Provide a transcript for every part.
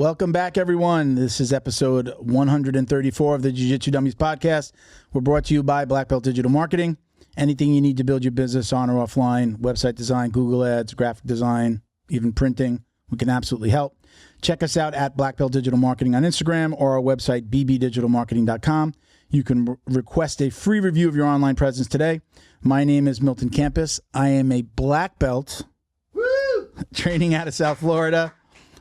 Welcome back, everyone. This is episode 134 of the Jiu-Jitsu Dummies podcast. We're brought to you by Black Belt Digital Marketing. Anything you need to build your business on or offline, website design, Google Ads, graphic design, even printing, we can absolutely help. Check us out at Black Belt Digital Marketing on Instagram or our website, bbdigitalmarketing.com. You can request a free review of your online presence today. My name is Milton Campus. I am a black belt training out of South Florida.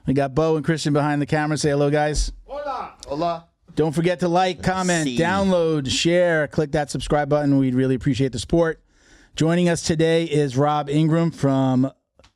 We got Bo and Christian behind the camera. Say hello, guys. Hola. Hola. Don't forget to like, comment, download, share, click that subscribe button. We'd really appreciate the support. Joining us today is Rob Ingram from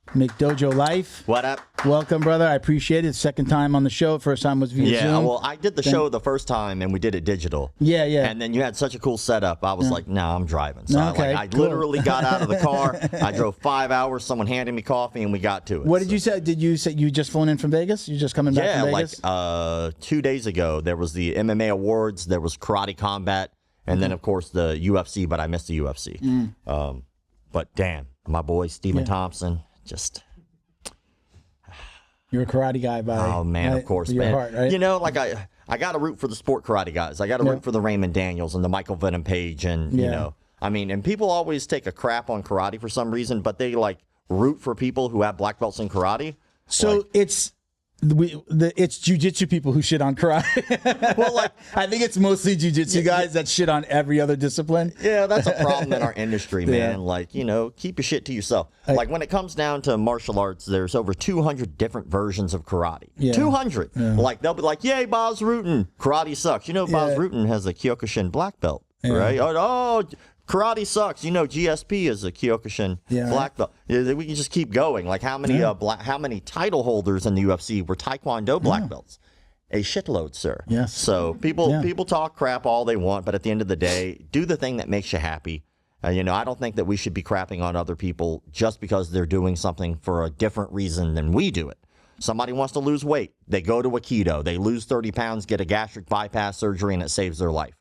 McDojo Life. What up? Welcome, brother. I appreciate it. Second time on the show. First time was via Zoom. Yeah, well, I did the show the first time, and we did it digital. Yeah, yeah. And then you had such a cool setup. I was like, no, I'm driving. So Okay, I cool. literally got out of the car. I drove 5 hours. Someone handed me coffee, and we got to it. What did you say? Did you say you just flown in from Vegas? You just coming back from Vegas? Like 2 days ago, there was the MMA Awards. There was Karate Combat. And then, of course, the UFC, but I missed the UFC. But damn, my boy, Stephen Thompson, just... You're a karate guy by of course, your man. heart, right? You know, like I got to root for the sport karate guys. I got to root for the Raymond Daniels and the Michael Venom Page, and you know, I mean, and people always take a crap on karate for some reason, but they like root for people who have black belts in karate. So like, it's jiu-jitsu people who shit on karate. well, like I think it's mostly jiu-jitsu guys that shit on every other discipline. Yeah, that's a problem in our industry, man. Like, you know, keep your shit to yourself. Like when it comes down to martial arts, there's over 200 different versions of karate. 200. Like they'll be like, "Yay, Bas Rutten, karate sucks." You know, Bas Rutten has a Kyokushin black belt, right? Oh, karate sucks. You know, GSP is a Kyokushin black belt. We can just keep going. Like how many how many title holders in the UFC were Taekwondo black belts? A shitload, sir. Yes. So people talk crap all they want, but at the end of the day, do the thing that makes you happy. You know, I don't think that we should be crapping on other people just because they're doing something for a different reason than we do it. Somebody wants to lose weight. They go to Aikido. They lose 30 pounds, get a gastric bypass surgery, and it saves their life.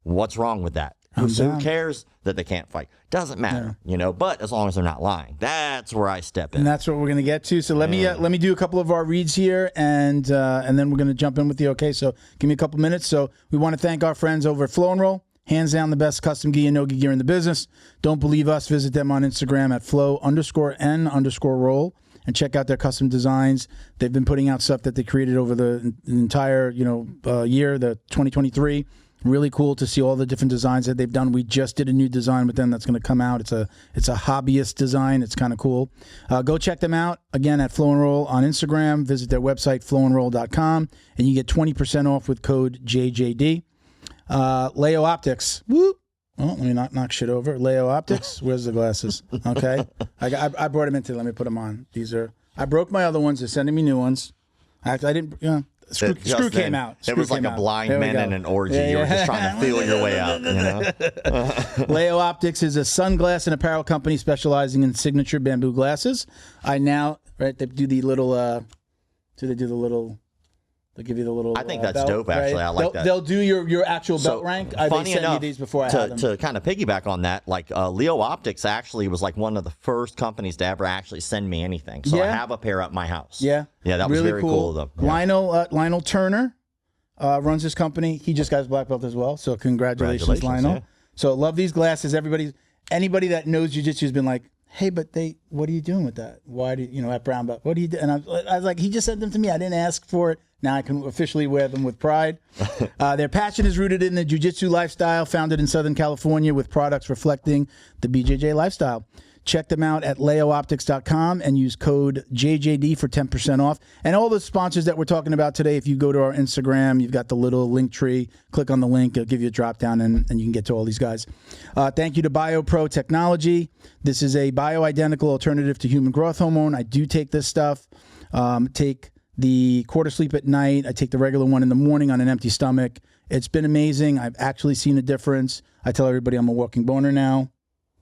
What's wrong with that? Who cares that they can't fight? Doesn't matter, you know. But as long as they're not lying, that's where I step in. And that's what we're gonna get to. So let me do a couple of our reads here, and then we're gonna jump in with you. Okay, so give me a couple minutes. So we want to thank our friends over at Flow and Roll, hands down the best custom gi and no-gi gear in the business. Don't believe us? Visit them on Instagram at flow_n_roll and check out their custom designs. They've been putting out stuff that they created over the entire year, the 2023. Really cool to see all the different designs that they've done. We just did a new design with them that's going to come out. It's a hobbyist design. It's kind of cool. Go check them out, again, at Flow and Roll on Instagram. Visit their website, flowandroll.com, and you get 20% off with code JJD. Leo Optics. Whoop. Oh, let me not knock shit over. Leo Optics. Where's the glasses? Okay. I brought them in today. Let me put them on. I broke my other ones. They're sending me new ones. I didn't, Screw came out. It was like a blind man in an orgy. You were just trying to feel your way out, you know? Leo Optics is a sunglass and apparel company specializing in signature bamboo glasses. They do the little, they'll give you the little I think that's belt, dope, actually. right? I like that. They'll do your actual belt rank. Funny they enough, me these before I had them. To kind of piggyback on that, like Leo Optics actually was like one of the first companies to ever actually send me anything. So I have a pair at my house. Yeah, that was really very cool of them. Yeah. Lionel Turner runs his company. He just got his black belt as well. So congratulations Lionel. Yeah. So love these glasses. Anybody that knows jiu-jitsu has been like, hey, but what are you doing with that? Why do at brown belt? What do you do? And I was like, he just sent them to me. I didn't ask for it. Now I can officially wear them with pride. Their passion is rooted in the jiu-jitsu lifestyle, founded in Southern California with products reflecting the BJJ lifestyle. Check them out at leooptics.com and use code JJD for 10% off. And all the sponsors that we're talking about today, if you go to our Instagram, you've got the little link tree. Click on the link. It'll give you a drop down and you can get to all ththese guys. Thank you to BioPro Technology. This is a bioidentical alternative to human growth hormone. I do take this stuff. Take the quarter sleep at night. I take the regular one in the morning on an empty stomach. It's been amazing. I've actually seen a difference. I tell everybody I'm a walking boner now.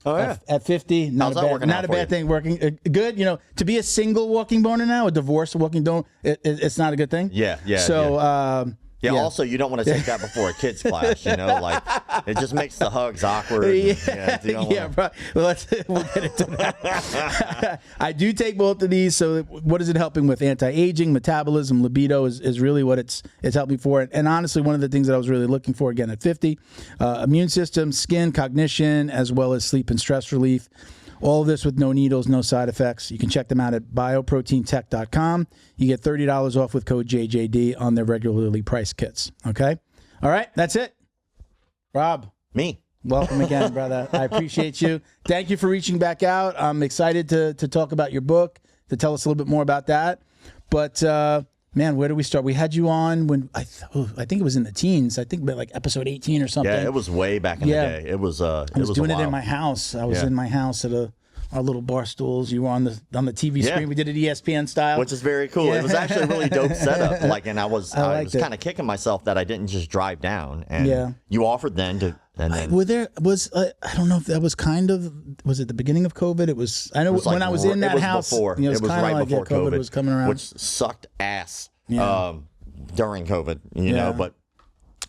Oh, yeah. At 50, not a bad thing. Working good. To be a single walking boner now, a divorced walking boner, it's not a good thing. Yeah. So Yeah, also, you don't want to take that before a kid's class, you know? Like, it just makes the hugs awkward. Bro. We'll get into that. I do take both of these. So what is it helping with? Anti-aging, metabolism, libido is really what it's helping for. And honestly, one of the things that I was really looking for, again, at 50, immune system, skin, cognition, as well as sleep and stress relief. All of this with no needles, no side effects. You can check them out at bioproteintech.com. You get $30 off with code JJD on their regularly priced kits. Okay? All right, that's it. Rob. Me. Welcome again, brother. I appreciate you. Thank you for reaching back out. I'm excited to talk about your book, to tell us a little bit more about that. But, man, where do we start? We had you on when I think it was in the teens. I think like episode 18 or something. Yeah, it was way back in the day. It was I was doing it in my house. I was in my house at our little bar stools. You were on the TV screen. We did it ESPN style, which is very cool. It was actually a really dope setup. Like, and I was kind of kicking myself that I didn't just drive down. And you offered then to. And then, I don't know if that was was it the beginning of COVID? It was. I know when I was in that house. Before. It was right before COVID was coming around, which sucked ass during COVID. You know, but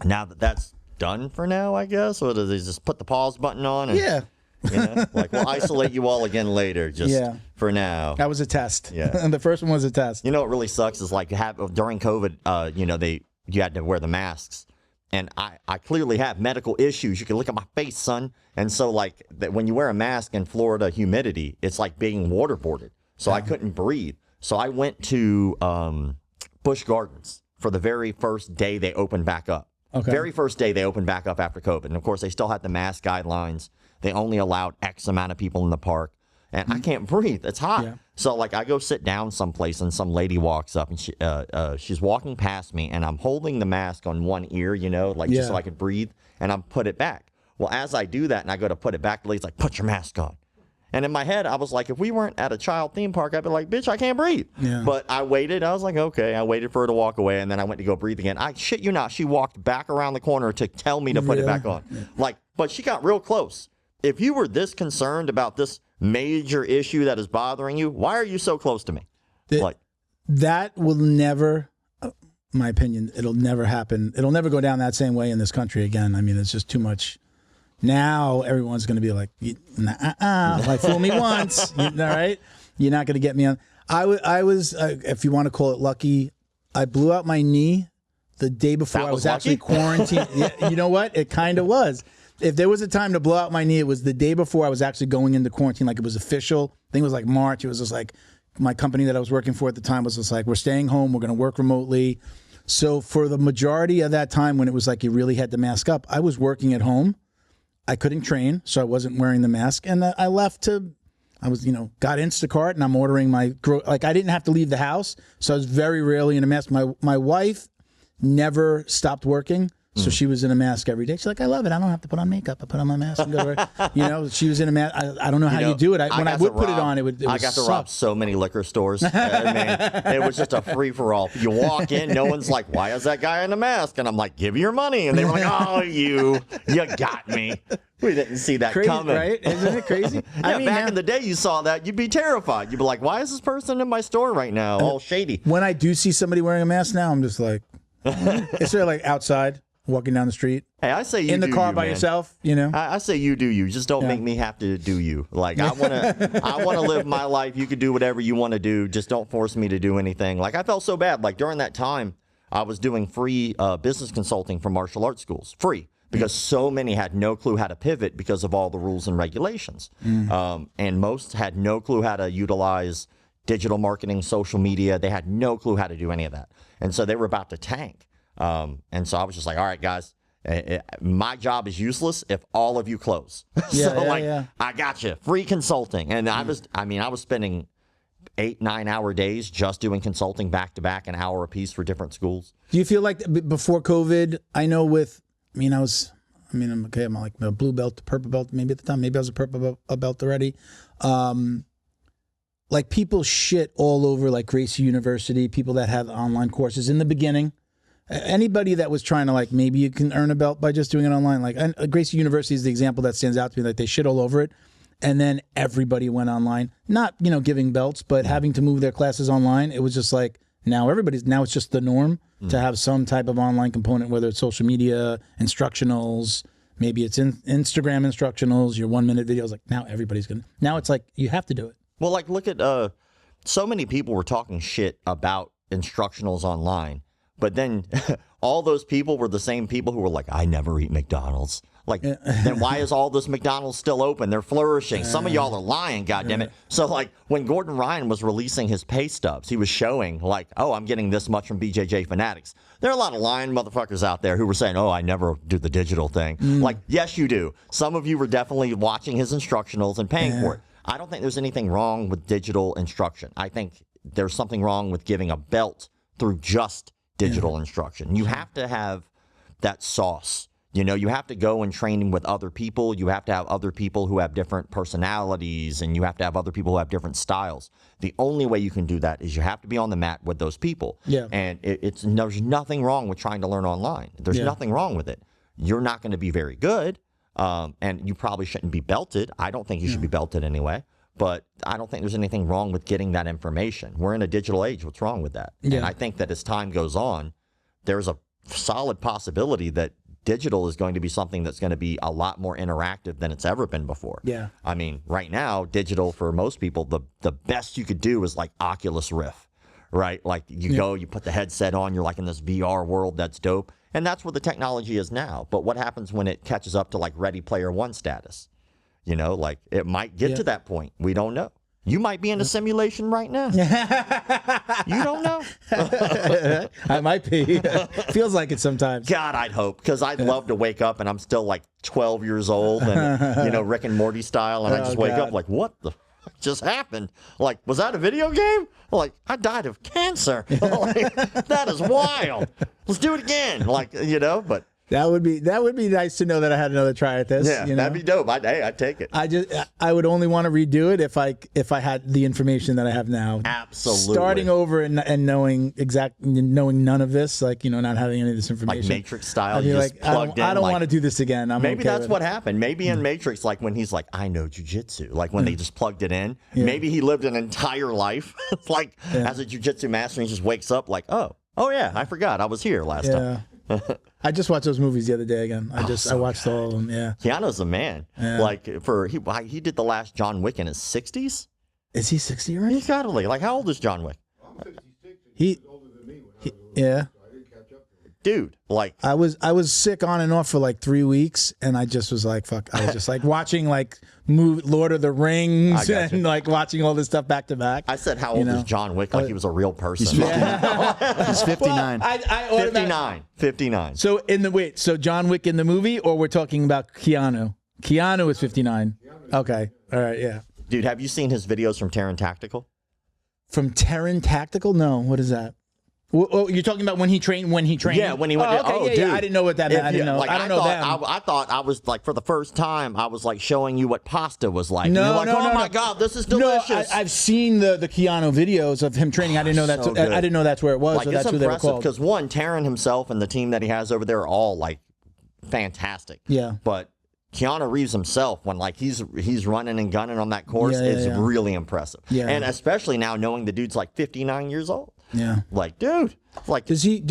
now that's done for now, I guess. Or do they just put the pause button on? And, you know, like, we'll isolate you all again later, just for now. That was a test. Yeah. And the first one was a test. You know what really sucks is like during COVID, you know, you had to wear the masks. And I clearly have medical issues. You can look at my face, son. And so, like, when you wear a mask in Florida humidity, it's like being waterboarded. So I couldn't breathe. So I went to Busch Gardens for the very first day they opened back up. Okay. Very first day they opened back up after COVID. And, of course, they still had the mask guidelines. They only allowed X amount of people in the park. And I can't breathe. It's hot. Yeah. So, like, I go sit down someplace, and some lady walks up, and she's walking past me, and I'm holding the mask on one ear, you know, like just so I could breathe, and I'm put it back. Well, as I do that, and I go to put it back, the lady's like, put your mask on. And in my head, I was like, if we weren't at a child theme park, I'd be like, bitch, I can't breathe. Yeah. But I waited. I was like, okay. I waited for her to walk away, and then I went to go breathe again. I shit you not, she walked back around the corner to tell me to put it back on. Yeah. Like, but she got real close. If you were this concerned about this major issue that is bothering you, why are you so close to me? That will never, my opinion, it'll never happen. It'll never go down that same way in this country again. I mean, it's just too much. Now everyone's going to be like, like, fool me once, all right? You're not going to get me on. I was, if you want to call it lucky, I blew out my knee the day before I was actually quarantined. You know what? It kind of was. If there was a time to blow out my knee, it was the day before I was actually going into quarantine. Like, it was official. I think it was like March. It was just like my company that I was working for at the time was just like, we're staying home. We're going to work remotely. So for the majority of that time when it was like you really had to mask up, I was working at home. I couldn't train, so I wasn't wearing the mask. And I left I was, got Instacart, and I'm ordering I didn't have to leave the house. So I was very rarely in a mask. My wife never stopped working. So she was in a mask every day. She's like, I love it. I don't have to put on makeup. I put on my mask and go to work. She was in a mask. I don't know how you do it. When I would put it on, it would I got to rob so many liquor stores. It was just a free-for-all. You walk in, no one's like, why is that guy in a mask? And I'm like, give me your money. And they were like, oh, you got me. We didn't see that coming. Right? Isn't it crazy? Back in the day, you saw that, you'd be terrified. You'd be like, why is this person in my store right now? All shady. When I do see somebody wearing a mask now, I'm just like, it's sort of like outside. Walking down the street. Hey, I say you in the car by yourself. I say you do you. Just don't make me have to do you. Like, I wanna live my life. You could do whatever you want to do. Just don't force me to do anything. Like, I felt so bad. Like, during that time, I was doing free business consulting for martial arts schools, free, because so many had no clue how to pivot because of all the rules and regulations, and most had no clue how to utilize digital marketing, social media. They had no clue how to do any of that, and so they were about to tank. And so I was just like, all right, guys, my job is useless if all of you close. I got you. Free consulting. And I was spending 8-9 hour days just doing consulting back to back, an hour a piece for different schools. Do you feel like before COVID, I'm like a blue belt to purple belt, maybe at the time, maybe I was a purple belt already. Like, people shit all over like Gracie University, people that have online courses in the beginning. Anybody that was trying to, like, maybe you can earn a belt by just doing it online. Like, Gracie University is the example that stands out to me. Like, they shit all over it. And then everybody went online. Not, giving belts, but having to move their classes online. It was just like, now it's just the norm to have some type of online component, whether it's social media, instructionals, maybe it's Instagram instructionals, your 1 minute videos. Like now everybody's now it's like you have to do it. Well, like look at so many people were talking shit about instructionals online, but then all those people were the same people who were like, I never eat McDonald's. Like, then why is all this McDonald's still open? They're flourishing. Some of y'all are lying, goddammit. So, like, when Gordon Ryan was releasing his pay stubs, he was showing, like, oh, I'm getting this much from BJJ Fanatics. There are a lot of lying motherfuckers out there who were saying, oh, I never do the digital thing. Like, yes, you do. Some of you were definitely watching his instructionals and paying for it. I don't think there's anything wrong with digital instruction. I think there's something wrong with giving a belt through just digital instruction. You have to have that sauce. You know, you have to go and train with other people. You have to have other people who have different personalities, and you have to have other people who have different styles. The only way you can do that is you have to be on the mat with those people. Yeah. And there's nothing wrong with trying to learn online. There's nothing wrong with it. You're not going to be very good, and you probably shouldn't be belted. I don't think you should be belted anyway. But I don't think there's anything wrong with getting that information. We're in a digital age. What's wrong with that? Yeah. And I think that as time goes on, there's a solid possibility that digital is going to be something that's going to be a lot more interactive than it's ever been before. Yeah. I mean, right now, digital for most people, the best you could do is like Oculus Rift, right? Like you go, you put the headset on, you're like in this VR world, that's dope. And that's what the technology is now. But what happens when it catches up to like Ready Player One status? You know, like it might get to that point. We don't know. You might be in a simulation right now. You don't know. I might be. Feels like it sometimes. God, I'd hope, because I'd love to wake up and I'm still like 12 years old and, you know, Rick and Morty style. And I just wake up like, what the fuck just happened? Like, was that a video game? Like, I died of cancer. Like, that is wild. Let's do it again. Like, you know, but. That would be nice to know that I had another try at this. Yeah, you know? That'd be dope. I'd take it. I would only want to redo it if I had the information that I have now. Absolutely. Starting over and knowing none of this, like, you know, not having any of this information. Like Matrix style. You like, just plugged I don't want to do this again. Maybe that's what happened. Maybe in Matrix, like when he's like, I know jiu-jitsu, like when they just plugged it in. Maybe he lived an entire life like as a jiu-jitsu master, and he just wakes up like, oh yeah, I forgot I was here last time. I just watched those movies the other day again. I watched all of them. Yeah, Keanu's a man. Yeah. Like he did the last John Wick in his 60s. Is he 60 already? He's gotta like how old is John Wick? I'm 66. He's older than me. Yeah. So I didn't catch up to him. Dude, like I was sick on and off for like 3 weeks, and I just was like, fuck. I was just like watching like Lord of the Rings and like watching all this stuff back to back. I said, how old is John Wick? Like he was a real person. He's 59. Well, 59. So so John Wick in the movie, or we're talking about Keanu? Keanu is 59. Okay, all right, yeah. Dude, have you seen his videos from Terran Tactical? From Terran Tactical? No, what is that? Well, you're talking about when he trained? Yeah, when he went to, dude. I didn't know what that meant. I didn't know. Like, I don't know them. I thought I was like, for the first time, I was like showing you what pasta was like. No, and you're like, no, oh my God, this is delicious. No, I've seen the Keanu videos of him training. I didn't know that's. So I didn't know that's where it was. Like, so that's it's who they were impressive called. because one, Terran himself and the team that he has over there are all like fantastic. Yeah. But Keanu Reeves himself, when like he's running and gunning on that course, is really impressive. Yeah. And especially now knowing the dude's like 59 years old. Yeah. Like, dude. Like, does you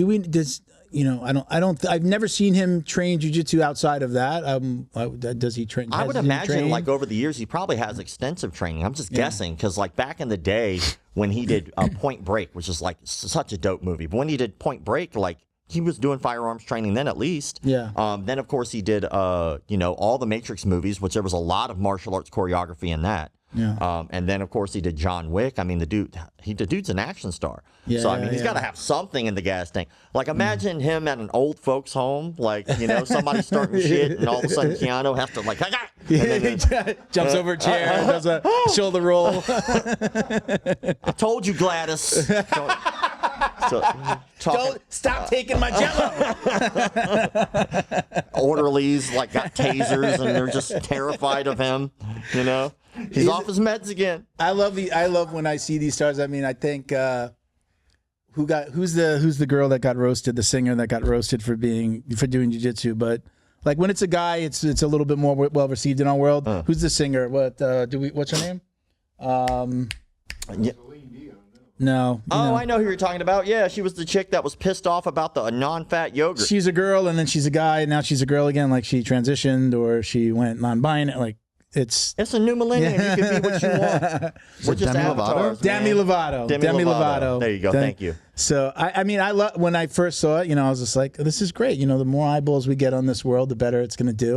know, I've never seen him train jiu-jitsu outside of that. Does he train? I would imagine like over the years, he probably has extensive training. I'm just guessing because like back in the day when he did Point Break, which is like such a dope movie, but when he did Point Break, like he was doing firearms training then at least. Yeah. Then of course he did, you know, all the Matrix movies, which there was a lot of martial arts choreography in that. Yeah. And then of course he did John Wick. I mean, the dude's an action star. Yeah, so I mean, he's got to have something in the gas tank. Like imagine him at an old folks home, like, you know, somebody starting shit, and all of a sudden Keanu has to like, jumps over a chair and does a shoulder roll. I told you, Gladys. Don't stop taking my Jello. Orderlies like got tasers and they're just terrified of him. You know, he's off his meds again. I love when I see these stars. I mean, I think who's the girl that got roasted, the singer that got roasted for doing jiu-jitsu, but like when it's a guy, it's a little bit more well received in our world. Who's the singer? What's her name? No. Oh, no. I know who you're talking about. Yeah, she was the chick that was pissed off about the non-fat yogurt. She's a girl, and then she's a guy, and now she's a girl again. Like she transitioned, or she went non-binary. Like it's a new millennium. You can be what you want. We're just Demi avatars, Lovato? Demi man. Lovato. Demi Lovato. There you go. Thank you. So I mean, I love when I first saw it. I was just like, this is great. The more eyeballs we get on this world, the better it's going to do.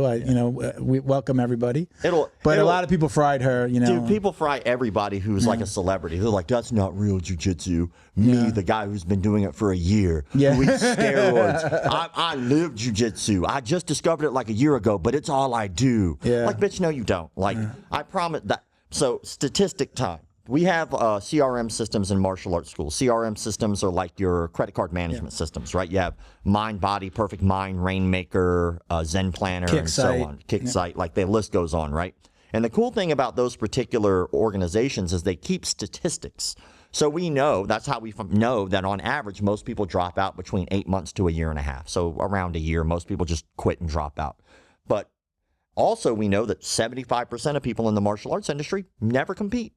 We welcome everybody. But a lot of people fried her. Dude, people fry everybody who's like a celebrity. They're like, that's not real jiu-jitsu. Me, the guy who's been doing it for a year, who eats steroids. I live jiu-jitsu. I just discovered it like a year ago, but it's all I do. Yeah. Like, bitch, no, you don't. Like, I promise that. So, statistic time. We have CRM systems in martial arts schools. CRM systems are like your credit card management systems, right? You have Mind Body, Perfect Mind, Rainmaker, Zen Planner, and so on. Kicksite, like the list goes on, right? And the cool thing about those particular organizations is they keep statistics. So we know, that's how we know that on average, most people drop out between 8 months to a year and a half. So around a year, most people just quit and drop out. But also we know that 75% of people in the martial arts industry never compete.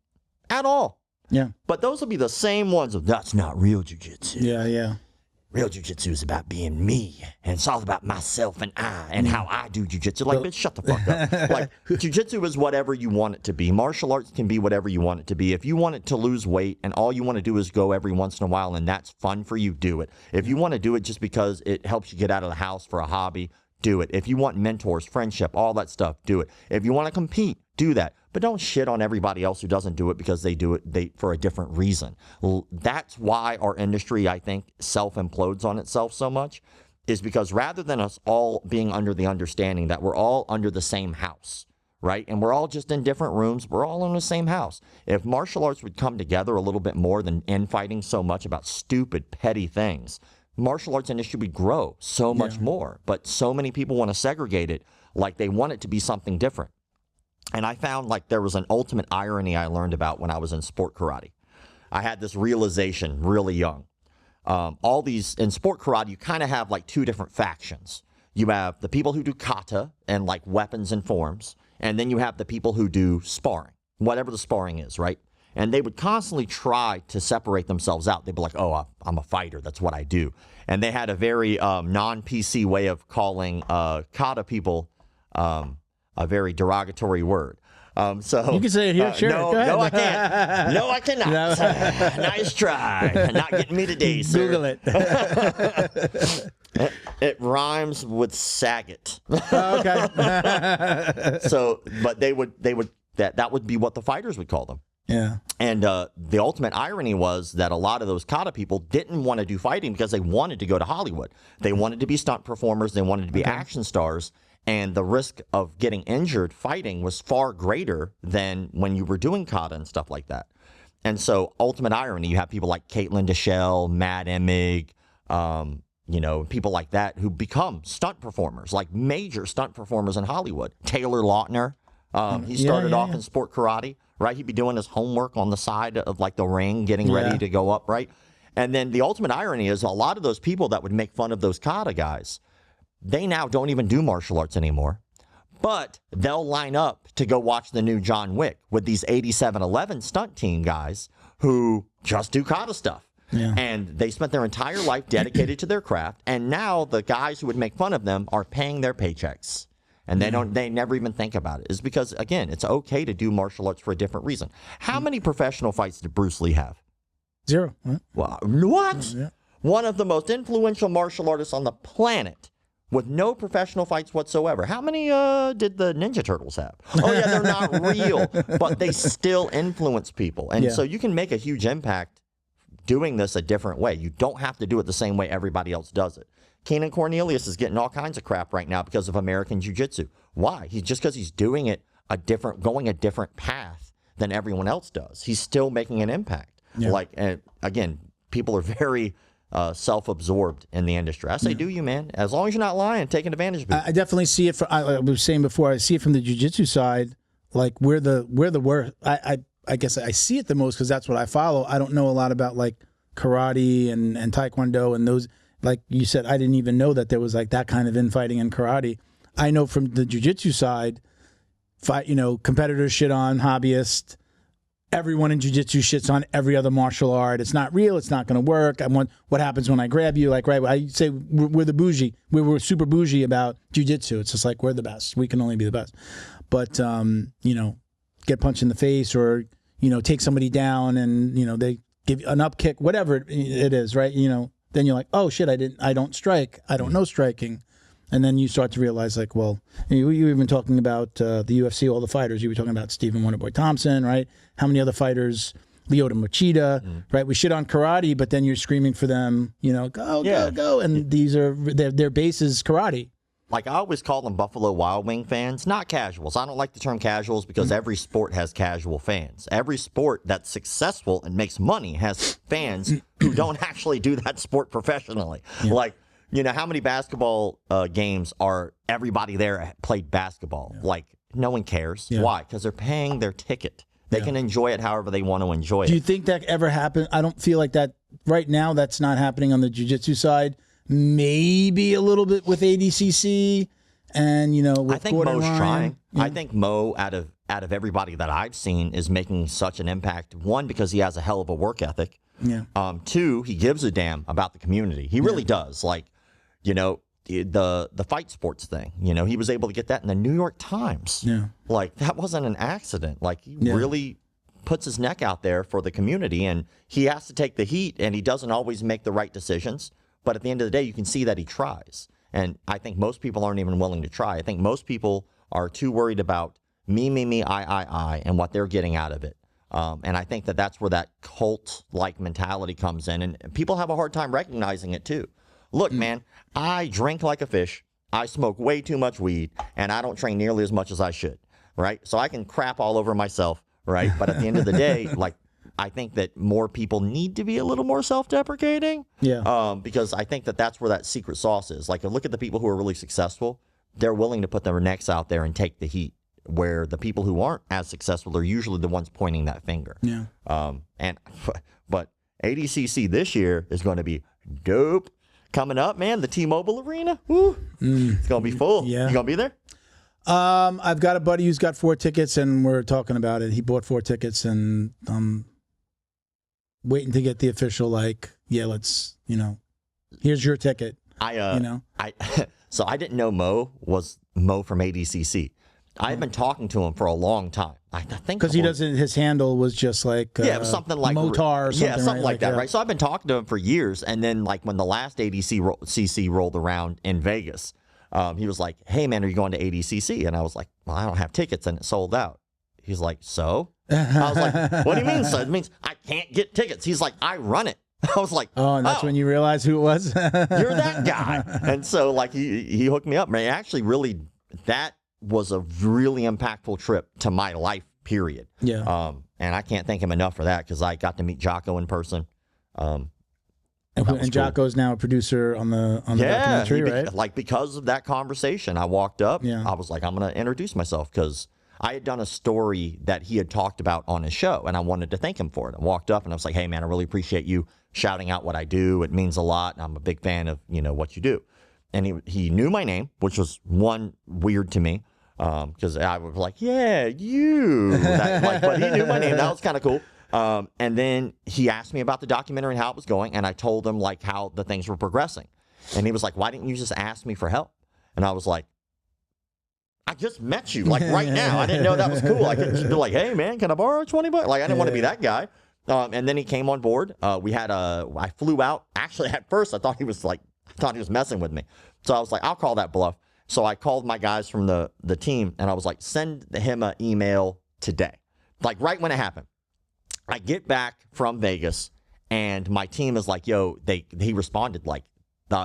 At all. Yeah. But those will be the same ones of, that's not real jiu-jitsu. Yeah. Real jiu-jitsu is about being me, and it's all about myself and I, and how I do jiu-jitsu. Like, bitch, shut the fuck up. Like, jiu-jitsu is whatever you want it to be. Martial arts can be whatever you want it to be. If you want it to lose weight, and all you want to do is go every once in a while, and that's fun for you, do it. If you want to do it just because it helps you get out of the house for a hobby, do it. If you want mentors, friendship, all that stuff, do it. If you want to compete, do that. But don't shit on everybody else who doesn't do it because they do it for a different reason. That's why our industry, I think, self-implodes on itself so much, is because rather than us all being under the understanding that we're all under the same house, right? And we're all just in different rooms, we're all in the same house. If martial arts would come together a little bit more than infighting so much about stupid, petty things, martial arts industry would grow so much more. But so many people want to segregate it like they want it to be something different. And I found like there was an ultimate irony I learned about when I was in sport karate. I had this realization really young. In sport karate, you kind of have like two different factions. You have the people who do kata and like weapons and forms. And then you have the people who do sparring, whatever the sparring is, right? And they would constantly try to separate themselves out. They'd be like, oh, I'm a fighter. That's what I do. And they had a very non-PC way of calling kata people a very derogatory word. So you can say it here, sure. No, I can't. No, I cannot. Nice try. Not getting me today, sir. Google it. It rhymes with Saget. Okay. So, but they would that would be what the fighters would call them. Yeah. And the ultimate irony was that a lot of those kata people didn't want to do fighting because they wanted to go to Hollywood. They wanted to be stunt performers. They wanted to be action stars. And the risk of getting injured fighting was far greater than when you were doing kata and stuff like that. And so, ultimate irony, you have people like Caitlin Deschelle, Matt Emig, people like that who become stunt performers, like major stunt performers in Hollywood. Taylor Lautner, he started off in sport karate, right? He'd be doing his homework on the side of like the ring, getting ready to go up, right? And then the ultimate irony is a lot of those people that would make fun of those kata guys, they now don't even do martial arts anymore, but they'll line up to go watch the new John Wick with these 8711 stunt team guys who just do kata stuff. Yeah. And they spent their entire life dedicated to their craft. And now the guys who would make fun of them are paying their paychecks. And they never even think about it. It's because, again, it's okay to do martial arts for a different reason. How many professional fights did Bruce Lee have? 0. Well, what? Yeah. One of the most influential martial artists on the planet with no professional fights whatsoever. How many did the Ninja Turtles have? Oh, yeah, they're not real, but they still influence people. And so you can make a huge impact doing this a different way. You don't have to do it the same way everybody else does it. Keenan Cornelius is getting all kinds of crap right now because of American Jiu-Jitsu. Why? Just because he's doing it going a different path than everyone else does. He's still making an impact. Yeah. Like, again, people are very self-absorbed in the industry. I say, do you, man? As long as you're not lying, taking advantage of people. I definitely see it. I was saying before, I see it from the jiu-jitsu side. Like we're the worst. I guess I see it the most because that's what I follow. I don't know a lot about like karate and taekwondo and those. Like you said, I didn't even know that there was like that kind of infighting in karate. I know from the jiu-jitsu side, competitors shit on hobbyists, everyone in jiu-jitsu shits on every other martial art. It's not real. It's not going to work. What happens when I grab you? Like, right, I say we're the bougie. We're super bougie about jiu-jitsu. It's just like, we're the best. We can only be the best. But, you know, get punched in the face or, you know, take somebody down and, you know, they give you an up kick, whatever it is, right? You know, then you're like, oh shit, I don't strike. I don't know striking. And then you start to realize, like, well, you were even talking about the UFC, all the fighters. You were talking about Stephen Wonderboy Thompson, right? How many other fighters? Lyoto Machida, right? We shit on karate, but then you're screaming for them, you know, go. And these are, their base is karate. Like, I always call them Buffalo Wild Wing fans, not casuals. I don't like the term casuals because every sport has casual fans. Every sport that's successful and makes money has fans who don't actually do that sport professionally. Yeah. Like, you know, how many basketball games are everybody there played basketball? Yeah. Like, no one cares. Yeah. Why? Because they're paying their ticket. They can enjoy it however they want to enjoy it. Do you think that ever happened? I don't feel like that right now. That's not happening on the jiu-jitsu side. Maybe a little bit with ADCC and, you know, with I think Gordon Mo's Ryan. trying. Yeah. I think Mo, out of everybody that I've seen, is making such an impact. One, because he has a hell of a work ethic. Yeah. Two, he gives a damn about the community. He really does. Like, you know, the fight sports thing, you know, he was able to get that in the New York Times. Yeah. Like, that wasn't an accident. Like, he really puts his neck out there for the community, and he has to take the heat, and he doesn't always make the right decisions. But at the end of the day, you can see that he tries. And I think most people aren't even willing to try. I think most people are too worried about me, I, and what they're getting out of it. And I think that that's where that cult-like mentality comes in. And people have a hard time recognizing it, too. Look, man, I drink like a fish. I smoke way too much weed. And I don't train nearly as much as I should, right? So I can crap all over myself, right? But at the end of the day, like, I think that more people need to be a little more self-deprecating. Yeah. Because I think that that's where that secret sauce is. Like, look at the people who are really successful. They're willing to put their necks out there and take the heat. Where the people who aren't as successful are usually the ones pointing that finger. Yeah. But ADCC this year is going to be dope. Coming up, man, the T-Mobile Arena. Woo. It's going to be full. Yeah. You going to be there? I've got a buddy who's got 4 tickets, and we're talking about it. He bought 4 tickets, and waiting to get the official, like, yeah, let's, you know, here's your ticket. You know, so I didn't know Mo was Mo from ADCC. I've been talking to him for a long time. I think because he doesn't. His handle was just like it was something like Motar or something. Yeah, something like that, right? So I've been talking to him for years, and then like when the last ADCC rolled around in Vegas, he was like, "Hey man, are you going to ADCC?" And I was like, "Well, I don't have tickets, and it sold out." He's like, "So?" I was like, "What do you mean, so?" It means I can't get tickets. He's like, "I run it." I was like, "Oh," and that's when you realize who it was. You're that guy. And so like he hooked me up, man. Actually, really, that was a really impactful trip to my life, period. Yeah. And I can't thank him enough for that because I got to meet Jocko in person. And Jocko's now a producer on the documentary, right? Like because of that conversation, I walked up. Yeah. I was like, I'm going to introduce myself because I had done a story that he had talked about on his show, and I wanted to thank him for it. I walked up and I was like, "Hey man, I really appreciate you shouting out what I do. It means a lot. And I'm a big fan of what you do." And he knew my name, which was one weird to me. Because I was like, yeah, you. But he knew my name. That was kind of cool. And then he asked me about the documentary and how it was going, and I told him like how the things were progressing. And he was like, "Why didn't you just ask me for help?" And I was like, "I just met you, like right now. I didn't know that was cool. I couldn't just be like, hey man, can I borrow $20? Like I didn't want to be that guy." And then he came on board. I flew out. Actually, at first I thought he was messing with me. So I was like, I'll call that bluff. So I called my guys from the team, and I was like, send him an email today. Like right when it happened. I get back from Vegas, and my team is like, yo, he responded like,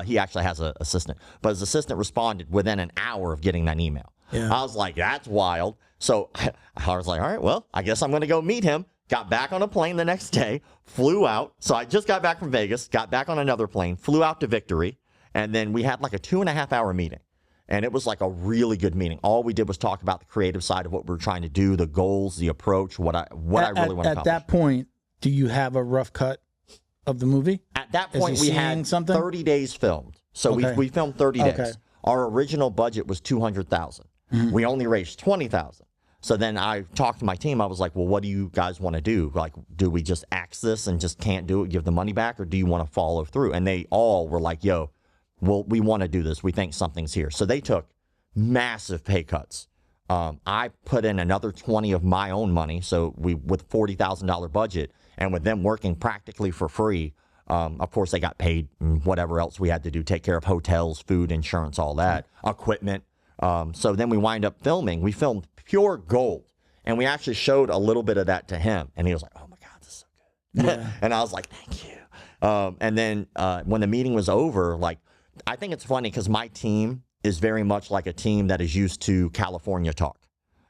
he actually has an assistant. But his assistant responded within an hour of getting that email. Yeah. I was like, that's wild. So I was like, all right, well, I guess I'm going to go meet him. Got back on a plane the next day, flew out. So I just got back from Vegas, got back on another plane, flew out to Victory, and then we had like a 2.5-hour meeting. And it was like a really good meeting. All we did was talk about the creative side of what we were trying to do, the goals, the approach, what I really want to accomplish. At that point, do you have a rough cut of the movie? At that point, we had 30 days filmed. So we filmed 30 days. Our original budget was $200,000. We only raised $20,000. So then I talked to my team. I was like, well, what do you guys want to do? Like, do we just axe this and just can't do it, give the money back, or do you want to follow through? And they all were like, yo, well, we want to do this. We think something's here. So they took massive pay cuts. I put in another 20 of my own money. So with $40,000 budget, and with them working practically for free, of course they got paid and whatever else we had to do, take care of hotels, food, insurance, all that, equipment. So then we wind up filming. We filmed pure gold. And we actually showed a little bit of that to him. And he was like, oh my God, this is so good. Yeah. And I was like, thank you. And then when the meeting was over, like, I think it's funny because my team is very much like a team that is used to California talk.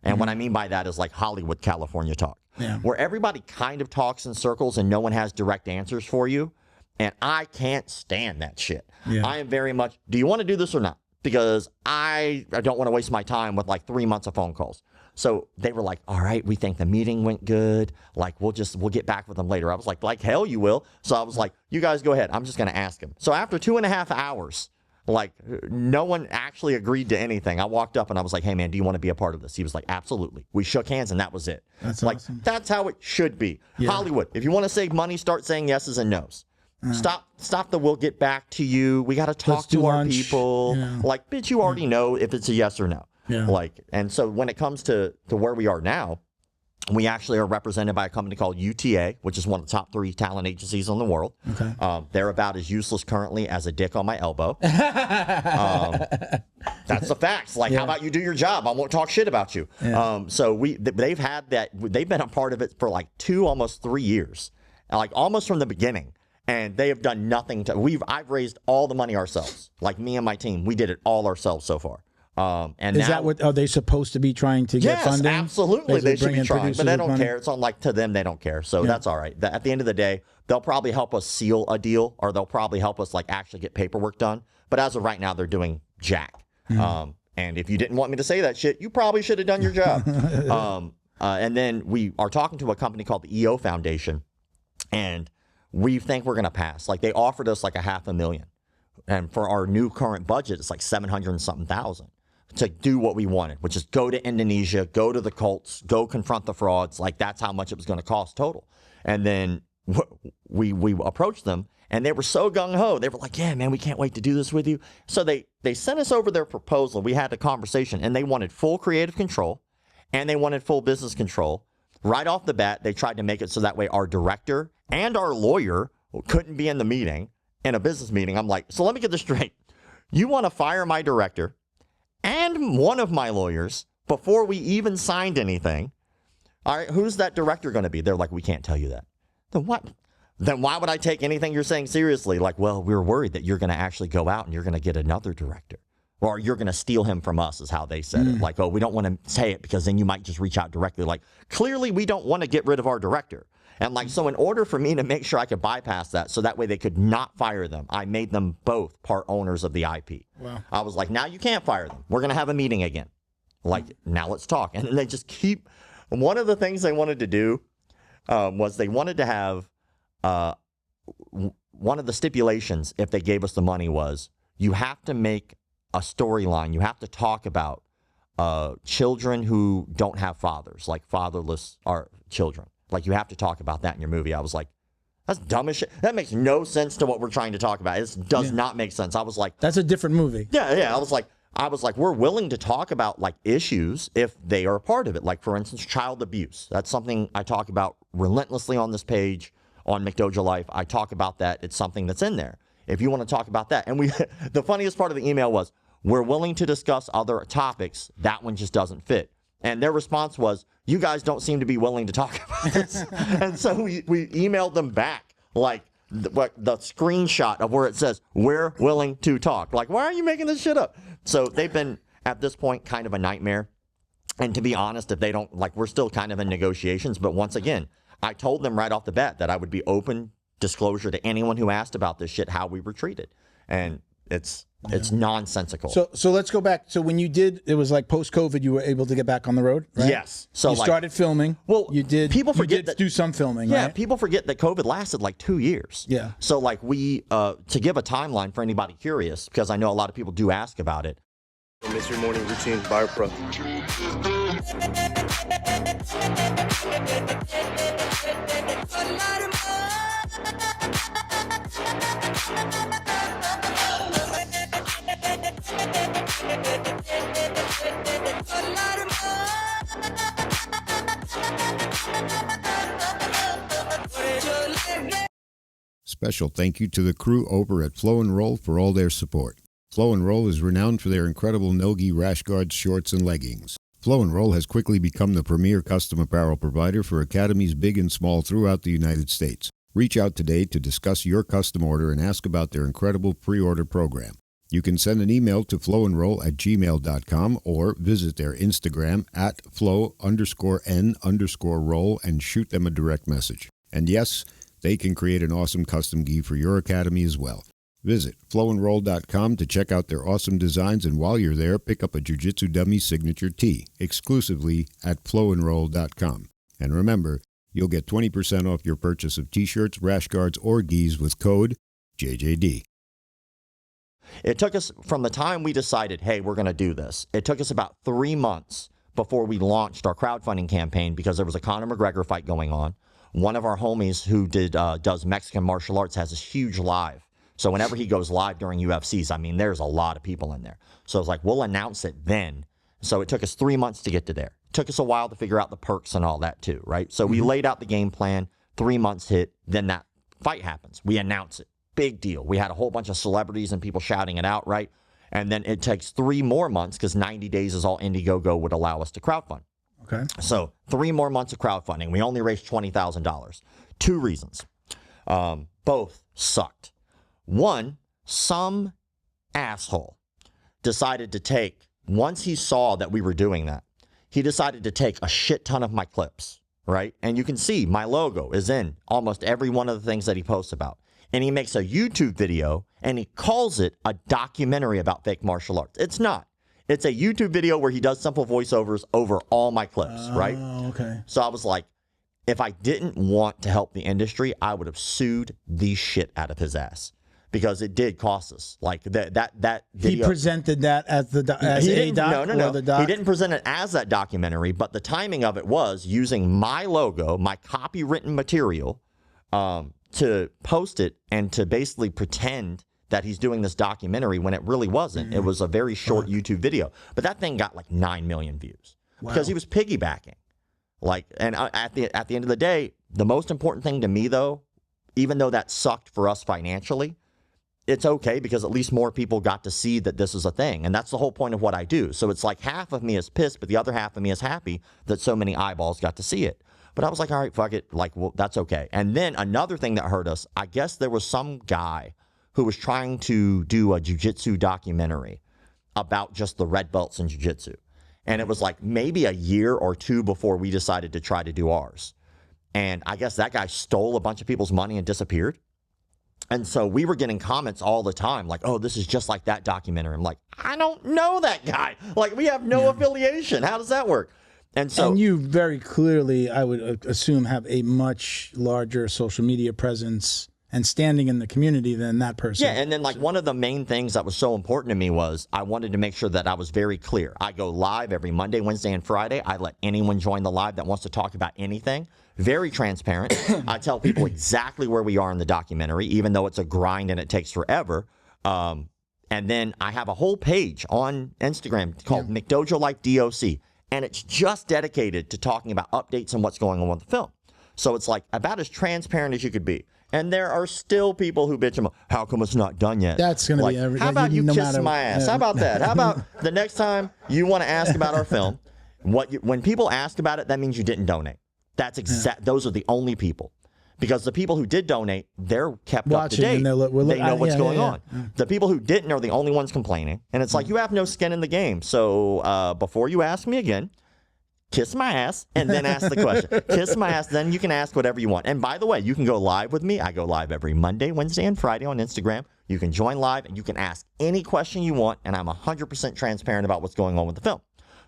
And what I mean by that is like Hollywood California talk, where everybody kind of talks in circles and no one has direct answers for you. And I can't stand that shit. I am very much, do you want to do this or not? Because I don't want to waste my time with like 3 months of phone calls. So they were like, all right, we think the meeting went good. Like, we'll get back with them later. I was like hell you will. So I was like, you guys go ahead. I'm just going to ask him. So after 2.5 hours, like no one actually agreed to anything. I walked up and I was like, hey man, do you want to be a part of this? He was like, absolutely. We shook hands and that was it. That's like, awesome. That's how it should be. Hollywood, if you want to save money, start saying yeses and nos. Stop the we'll get back to you. We got to talk to our people. Like, bitch, you already know if it's a yes or no. Like, and so when it comes to where we are now, we actually are represented by a company called UTA, which is one of the top 3 talent agencies in the world. They're about as useless currently as a dick on my elbow. That's the facts. Like, how about you do your job? I won't talk shit about you. So they've had that. They've been a part of it for like 2, almost 3 years, like almost from the beginning. And they have done nothing to. I've raised all the money ourselves. Like me and my team, we did it all ourselves so far. And is that what are they supposed to be trying to get funding? Yes, absolutely. They should be trying, but they don't care. It's on like to them, they don't care. So that's all right. At the end of the day, they'll probably help us seal a deal, or they'll probably help us like actually get paperwork done. But as of right now, they're doing jack. And if you didn't want me to say that shit, you probably should have done your job. And then we are talking to a company called the EO Foundation, and we think we're going to pass. Like, they offered us like $500,000. And for our new current budget, it's like 700 and something thousand to do what we wanted, which is go to Indonesia, go to the cults, go confront the frauds. Like, that's how much it was going to cost total. And then we approached them, and they were so gung-ho. They were like, yeah, man, we can't wait to do this with you. So they sent us over their proposal. We had a conversation, and they wanted full creative control, and they wanted full business control. Right off the bat, they tried to make it so that way our director and our lawyer couldn't be in the meeting, in a business meeting. I'm like, so let me get this straight. You want to fire my director and one of my lawyers before we even signed anything? All right, who's that director going to be? They're like, we can't tell you that. Then what? Then why would I take anything you're saying seriously? Like, well, we're worried that you're going to actually go out and you're going to get another director. Or you're going to steal him from us, is how they said it. Like, oh, we don't want to say it because then you might just reach out directly. Like, clearly we don't want to get rid of our director. And like, so in order for me to make sure I could bypass that, so that way they could not fire them, I made them both part owners of the IP. Wow. I was like, now you can't fire them. We're going to have a meeting again. Like, now let's talk. And then they just keep, one of the things they wanted to do was they wanted to have, one of the stipulations, if they gave us the money, was you have to make a storyline. You have to talk about children who don't have fathers, like fatherless children. Like, you have to talk about that in your movie. I was like, that's dumb as shit. That makes no sense to what we're trying to talk about. It does not make sense. I was like, that's a different movie. Yeah. I was like, we're willing to talk about like issues if they are a part of it. Like, for instance, child abuse. That's something I talk about relentlessly on this page on McDojo Life. I talk about that. It's something that's in there. If you want to talk about that. And the funniest part of the email was, we're willing to discuss other topics. That one just doesn't fit. And their response was, you guys don't seem to be willing to talk about this. And so we emailed them back, like, the screenshot of where it says, we're willing to talk. Like, why are you making this shit up? So they've been, at this point, kind of a nightmare. And to be honest, if they don't, like, we're still kind of in negotiations. But once again, I told them right off the bat that I would be open disclosure to anyone who asked about this shit, how we were treated. And it's nonsensical. So let's go back. So when you did, it was like post-COVID, you were able to get back on the road, right? Yes. So you started filming. Well, you did. People forget that do some filming. Yeah, right? people forget that COVID lasted like 2 years. Yeah. So like to give a timeline for anybody curious, because I know a lot of people do ask about it. Miss your morning routine, Bio Pro. Special thank you to the crew over at Flow and Roll for all their support. Flow and Roll is renowned for their incredible no-gi rash guards, shorts, and leggings. Flow and Roll has quickly become the premier custom apparel provider for academies big and small throughout the United States. Reach out today to discuss your custom order and ask about their incredible pre-order program. You can send an email to flowandroll@gmail.com or visit their Instagram at flow_n_roll and shoot them a direct message. And yes, they can create an awesome custom gi for your academy as well. Visit flowandroll.com to check out their awesome designs, and while you're there, pick up a Jiu-Jitsu Dummy signature tee exclusively at flowandroll.com. And remember, you'll get 20% off your purchase of t-shirts, rash guards, or gis with code JJD. It took us, from the time we decided, hey, we're going to do this, it took us about 3 months before we launched our crowdfunding campaign because there was a Conor McGregor fight going on. One of our homies who does Mexican martial arts has this huge live. So whenever he goes live during UFCs, I mean, there's a lot of people in there. So it's like, we'll announce it then. So it took us 3 months to get to there. It took us a while to figure out the perks and all that too, right? So we laid out the game plan, 3 months hit, then that fight happens. We announce it. Big deal. We had a whole bunch of celebrities and people shouting it out, right? And then it takes 3 more months because 90 days is all Indiegogo would allow us to crowdfund. Okay. So 3 more months of crowdfunding. We only raised $20,000. 2 reasons. Both sucked. One, some asshole decided to take, once he saw that we were doing that, he decided to take a shit ton of my clips, right? And you can see my logo is in almost every one of the things that he posts about. And he makes a YouTube video and he calls it a documentary about fake martial arts. It's not. It's a YouTube video where he does simple voiceovers over all my clips, right? Okay. So I was like, if I didn't want to help the industry, I would have sued the shit out of his ass. Because it did cost us. Like that video. He presented that as the a doc. No. The doc? He didn't present it as that documentary, but the timing of it was using my logo, my copywritten material, to post it and to basically pretend that he's doing this documentary when it really wasn't. It was a very short YouTube video. But that thing got like 9 million views because he was piggybacking. Like, and at the end of the day, the most important thing to me though, even though that sucked for us financially, it's okay because at least more people got to see that this is a thing. And that's the whole point of what I do. So it's like half of me is pissed, but the other half of me is happy that so many eyeballs got to see it. But I was like, all right, fuck it. Like, well, that's okay. And then another thing that hurt us, I guess there was some guy who was trying to do a jiu-jitsu documentary about just the red belts in jiu-jitsu. And it was like maybe a year or 2 before we decided to try to do ours. And I guess that guy stole a bunch of people's money and disappeared. And so we were getting comments all the time like, oh, this is just like that documentary. I'm like, I don't know that guy. Like, we have no affiliation. How does that work? And so, and you very clearly, I would assume, have a much larger social media presence and standing in the community than that person. Yeah, and then like one of the main things that was so important to me was I wanted to make sure that I was very clear. I go live every Monday, Wednesday, and Friday. I let anyone join the live that wants to talk about anything. Very transparent. I tell people exactly where we are in the documentary, even though it's a grind and it takes forever. And then I have a whole page on Instagram called McDojo Like DOC, and it's just dedicated to talking about updates and what's going on with the film. So it's like about as transparent as you could be. And there are still people who bitch about, how come it's not done yet? That's going to like, be every. How about you no kiss matter, my ass? How about that? How about the next time you want to ask about our film, when people ask about it, that means you didn't donate. That's exact. Those are the only people. Because the people who did donate, they're kept up to date. They know what's going on. The people who didn't are the only ones complaining. And it's like, you have no skin in the game. So before you ask me again, kiss my ass and then ask the question. Kiss my ass, then you can ask whatever you want. And by the way, you can go live with me. I go live every Monday, Wednesday, and Friday on Instagram. You can join live and you can ask any question you want. And I'm 100% transparent about what's going on with the film.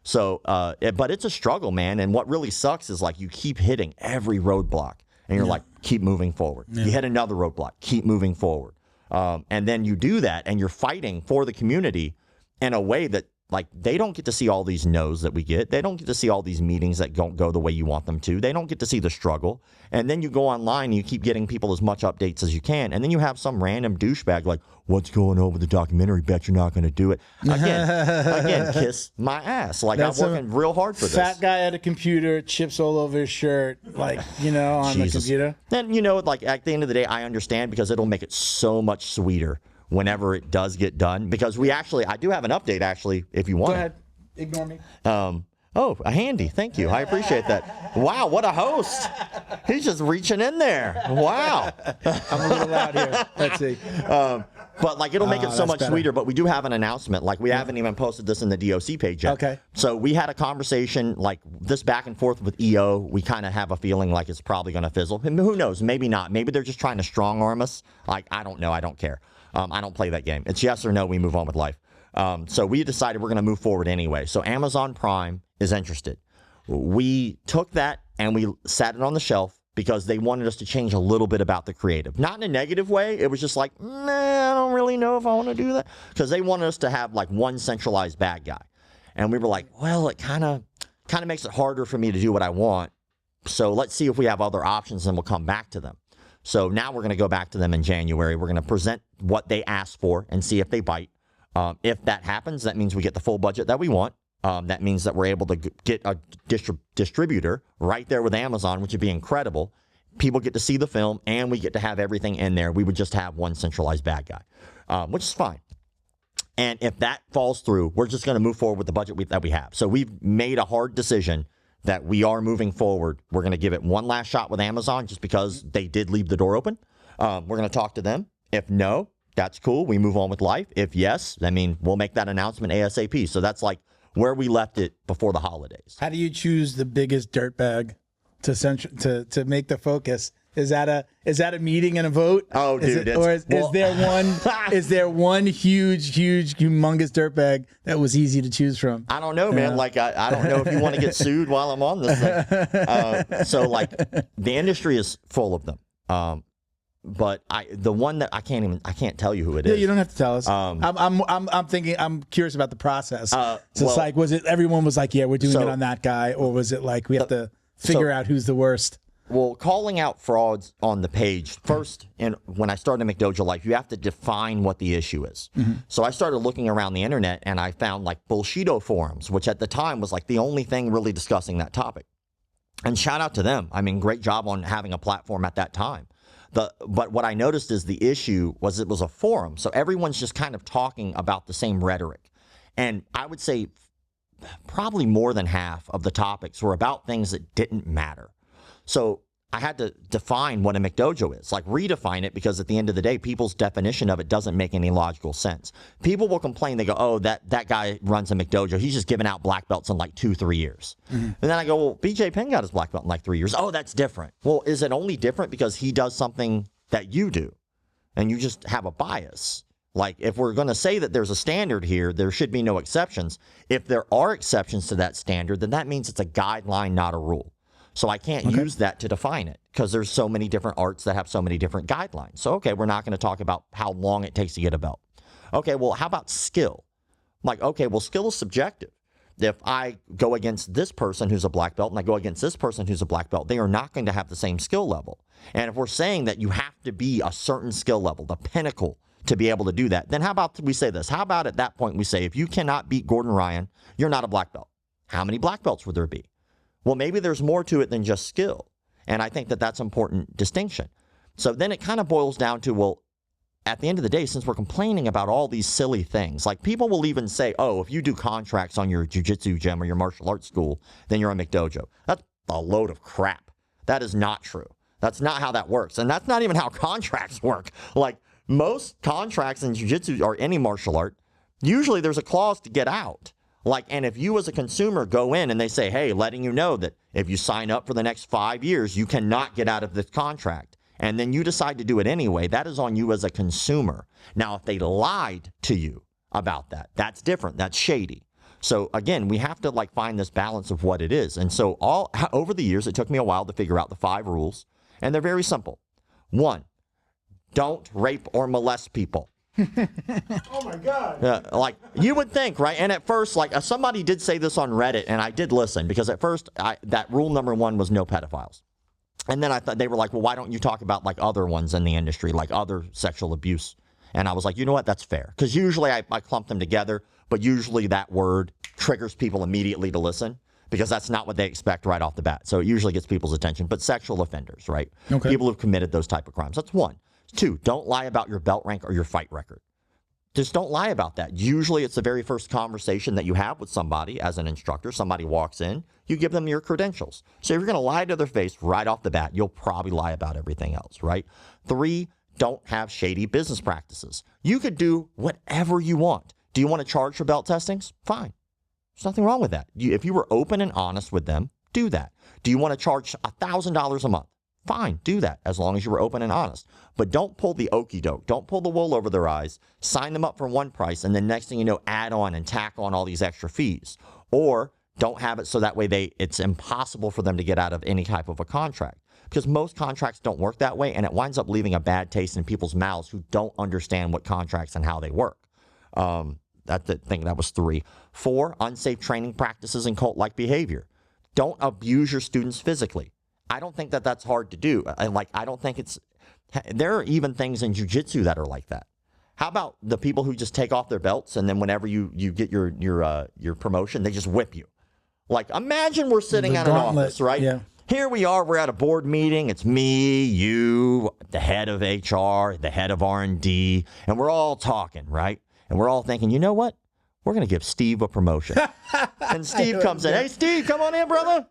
So, but it's a struggle, man. And what really sucks is like you keep hitting every roadblock. And you're like, keep moving forward. You hit another roadblock, keep moving forward. And then you do that and you're fighting for the community in a way that like, they don't get to see all these no's that we get. They don't get to see all these meetings that don't go the way you want them to. They don't get to see the struggle. And then you go online and you keep getting people as much updates as you can. And then you have some random douchebag like, what's going on with the documentary? Bet you're not going to do it. Again, kiss my ass. Like, I'm working real hard for this. Fat guy at a computer, chips all over his shirt, like, on the computer. Then, like, at the end of the day, I understand, because it'll make it so much sweeter whenever it does get done, because I do have an update, actually, if you want. Go ahead. Ignore me. A handy. Thank you. I appreciate that. Wow, what a host. He's just reaching in there. Wow. I'm a little loud here. Let's see. But, like, it'll make it so much sweeter. But we do have an announcement. Like, we haven't even posted this in the DOC page yet. Okay. So we had a conversation, like, this back and forth with EO. We kind of have a feeling like it's probably going to fizzle. And who knows? Maybe not. Maybe they're just trying to strong arm us. Like, I don't know. I don't care. I don't play that game. It's yes or no. We move on with life. So we decided we're going to move forward anyway. So Amazon Prime is interested. We took that and we sat it on the shelf because they wanted us to change a little bit about the creative. Not in a negative way. It was just like, I don't really know if I want to do that. Because they wanted us to have like one centralized bad guy. And we were like, well, it kind of makes it harder for me to do what I want. So let's see if we have other options and we'll come back to them. So now we're going to go back to them in January. We're going to present what they asked for and see if they bite. If that happens, that means we get the full budget that we want. That means that we're able to get a distributor right there with Amazon, which would be incredible. People get to see the film, and we get to have everything in there. We would just have one centralized bad guy, which is fine. And if that falls through, we're just going to move forward with the budget that we have. So we've made a hard decision that we are moving forward. We're going to give it one last shot with Amazon just because they did leave the door open. We're going to talk to them. If no, that's cool. We move on with life. If yes, I mean, we'll make that announcement ASAP. So that's like where we left it before the holidays. How do you choose the biggest dirtbag to make the focus? Is that a meeting and a vote? Oh, dude! Is there one huge, humongous dirtbag that was easy to choose from? I don't know, man. Like I don't know if you want to get sued while I'm on this thing. So like the industry is full of them. But the one that I can't tell you who it is. Yeah, you don't have to tell us. I'm curious about the process. So it's like, was it everyone was like, yeah, we're doing it on that guy, or was it like we have to figure out who's the worst? Well, calling out frauds on the page first, and when I started McDojo Life, you have to define what the issue is. Mm-hmm. So I started looking around the internet, and I found like Bullshido forums, which at the time was like the only thing really discussing that topic. And shout out to them. I mean, great job on having a platform at that time. But what I noticed is the issue was it was a forum, so everyone's just kind of talking about the same rhetoric. And I would say probably more than half of the topics were about things that didn't matter. So I had to define what a McDojo is, like redefine it, because at the end of the day, people's definition of it doesn't make any logical sense. People will complain. They go, oh, that guy runs a McDojo. He's just giving out black belts in like 2-3 years. Mm-hmm. And then I go, well, BJ Penn got his black belt in like 3 years. Oh, that's different. Well, is it only different because he does something that you do and you just have a bias? Like, if we're going to say that there's a standard here, there should be no exceptions. If there are exceptions to that standard, then that means it's a guideline, not a rule. So I can't use that to define it because there's so many different arts that have so many different guidelines. So, okay, we're not going to talk about how long it takes to get a belt. Okay, well, how about skill? I'm like, okay, well, skill is subjective. If I go against this person who's a black belt and I go against this person who's a black belt, they are not going to have the same skill level. And if we're saying that you have to be a certain skill level, the pinnacle, to be able to do that, then how about we say this? How about at that point we say, if you cannot beat Gordon Ryan, you're not a black belt. How many black belts would there be? Well, maybe there's more to it than just skill. And I think that that's an important distinction. So then it kind of boils down to, well, at the end of the day, since we're complaining about all these silly things, like people will even say, oh, if you do contracts on your jiu-jitsu gym or your martial arts school, then you're a McDojo. That's a load of crap. That is not true. That's not how that works. And that's not even how contracts work. Like most contracts in jiu-jitsu or any martial art, usually there's a clause to get out. Like, and if you as a consumer go in and they say, hey, letting you know that if you sign up for the next 5 years, you cannot get out of this contract, and then you decide to do it anyway, that is on you as a consumer. Now, if they lied to you about that, that's different. That's shady. So again, we have to like find this balance of what it is. And so over the years, it took me a while to figure out the 5 rules, and they're very simple. 1, don't rape or molest people. Oh my God. Like you would think, right? And at first, like somebody did say this on Reddit, and I did listen because at first that rule number 1 was no pedophiles. And then I thought they were like, well, why don't you talk about like other ones in the industry, like other sexual abuse? And I was like, you know what? That's fair. Because usually I clump them together, but usually that word triggers people immediately to listen because that's not what they expect right off the bat. So it usually gets people's attention. But sexual offenders, right? Okay. People who've committed those type of crimes. That's 1. 2, don't lie about your belt rank or your fight record. Just don't lie about that. Usually it's the very first conversation that you have with somebody as an instructor. Somebody walks in, you give them your credentials. So if you're going to lie to their face right off the bat, you'll probably lie about everything else, right? 3, don't have shady business practices. You could do whatever you want. Do you want to charge for belt testings? Fine. There's nothing wrong with that. If you were open and honest with them, do that. Do you want to charge $1,000 a month? Fine, do that as long as you were open and honest. But don't pull the okey doke. Don't pull the wool over their eyes. Sign them up for one price, and then next thing you know, add on and tack on all these extra fees. Or don't have it so that way it's impossible for them to get out of any type of a contract. Because most contracts don't work that way, and it winds up leaving a bad taste in people's mouths who don't understand what contracts and how they work. That was 3. 4, unsafe training practices and cult-like behavior. Don't abuse your students physically. I don't think that's hard to do. I don't think there are even things in jiu-jitsu that are like that. How about the people who just take off their belts and then whenever you get your promotion, they just whip you? Like, imagine we're sitting at an office, right? Yeah. Here we are, we're at a board meeting. It's me, you, the head of HR, the head of R&D, and we're all talking, right? And we're all thinking, you know what? We're going to give Steve a promotion. And Steve comes in. Hey, Steve, come on in, brother.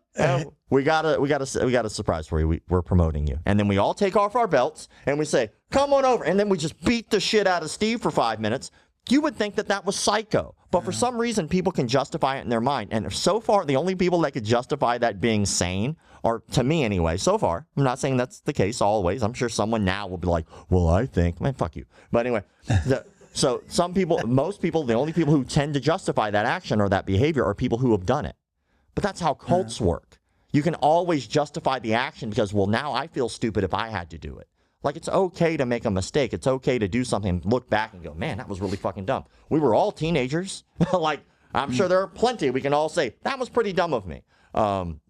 We got a surprise for you. We're promoting you. And then we all take off our belts and we say, come on over. And then we just beat the shit out of Steve for 5 minutes. You would think that was psycho. But for some reason, people can justify it in their mind. And so far, the only people that could justify that being sane are, to me anyway, so far. I'm not saying that's the case always. I'm sure someone now will be like, well, I think. Man, fuck you. But anyway, so most people, the only people who tend to justify that action or that behavior are people who have done it. But that's how cults work. You can always justify the action because, well, now I feel stupid if I had to do it. Like, it's okay to make a mistake. It's okay to do something and look back and go, man, that was really fucking dumb. We were all teenagers. Like, I'm sure there are plenty. We can all say, that was pretty dumb of me.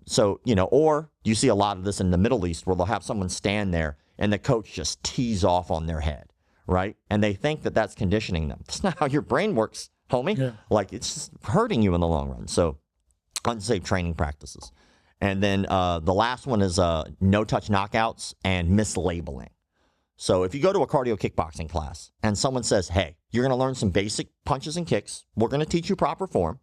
So, or you see a lot of this in the Middle East where they'll have someone stand there and the coach just tees off on their head, right? And they think that that's conditioning them. That's not how your brain works, homie. Yeah. Like, it's just hurting you in the long run. So, unsafe training practices. And then the last one is no-touch knockouts and mislabeling. So if you go to a cardio kickboxing class and someone says, hey, you're going to learn some basic punches and kicks. We're going to teach you proper form,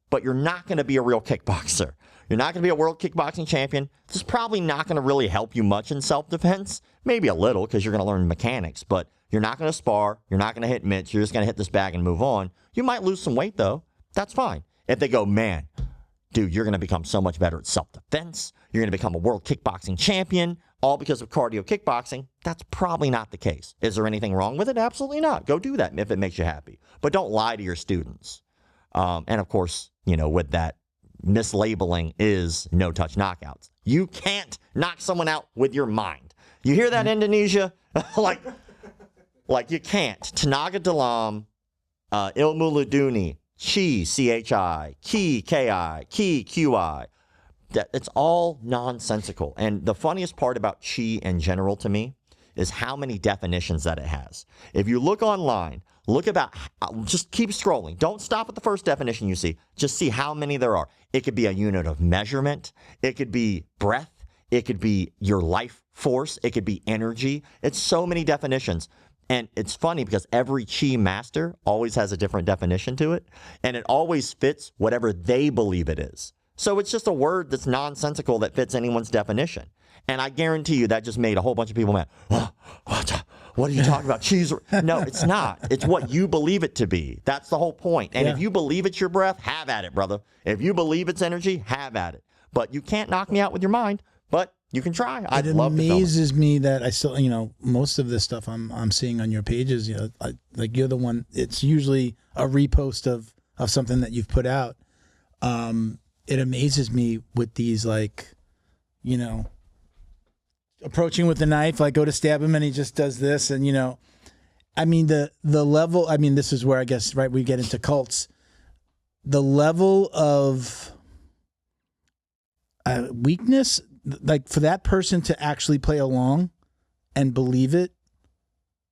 but you're not going to be a real kickboxer. You're not going to be a world kickboxing champion. This is probably not going to really help you much in self-defense. Maybe a little because you're going to learn mechanics, but you're not going to spar. You're not going to hit mitts. You're just going to hit this bag and move on. You might lose some weight, though. That's fine. If they go, man, dude, you're going to become so much better at self-defense. You're going to become a world kickboxing champion, all because of cardio kickboxing. That's probably not the case. Is there anything wrong with it? Absolutely not. Go do that if it makes you happy. But don't lie to your students. And of course, with that, mislabeling is no-touch knockouts. You can't knock someone out with your mind. You hear that, Indonesia? like you can't. Tenaga Dalam, Ilmu Laduni, Chi, C-H-I, Ki, K-I, Ki, Q-I. It's all nonsensical. And the funniest part about Chi in general to me is how many definitions that it has. If you look online, just keep scrolling. Don't stop at the first definition you see. Just see how many there are. It could be a unit of measurement. It could be breath. It could be your life force. It could be energy. It's so many definitions. And it's funny because every Chi master always has a different definition to it. And it always fits whatever they believe it is. So it's just a word that's nonsensical that fits anyone's definition. And I guarantee you that just made a whole bunch of people mad. What are you talking about? Cheese? No, it's not. It's what you believe it to be. That's the whole point. And if you believe it's your breath, have at it, brother. If you believe it's energy, have at it. But you can't knock me out with your mind. But you can try. I'd love to. It amazes me that I still, most of this stuff I'm seeing on your pages, like you're the one. It's usually a repost of something that you've put out. It amazes me with these, approaching with the knife, like go to stab him and he just does this. And, I mean, the level, I mean, this is where I guess, right, we get into cults. The level of weakness, like for that person to actually play along and believe it.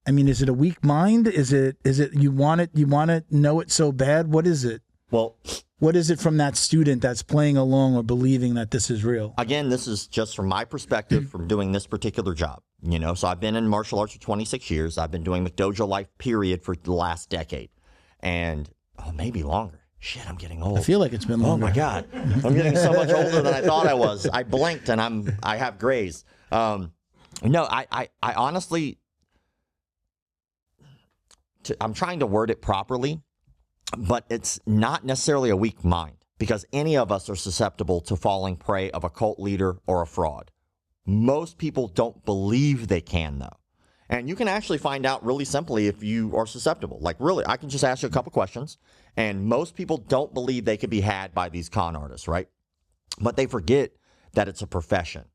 I mean, is it a weak mind? Is it you want to know it so bad? What is it? Well, what is it from that student that's playing along or believing that this is real? Again, this is just from my perspective from doing this particular job. So I've been in martial arts for 26 years. I've been doing McDojo life, period, for the last decade. And, maybe longer. Shit, I'm getting old. I feel like it's been longer. Oh, my God. I'm getting so much older than I thought I was. I blinked and I have grays. No, I honestly, I'm trying to word it properly, but it's not necessarily a weak mind because any of us are susceptible to falling prey of a cult leader or a fraud. Most people don't believe they can, though. And you can actually find out really simply if you are susceptible. Like, really, I can just ask you a couple questions, and most people don't believe they could be had by these con artists, right? But they forget that it's a profession.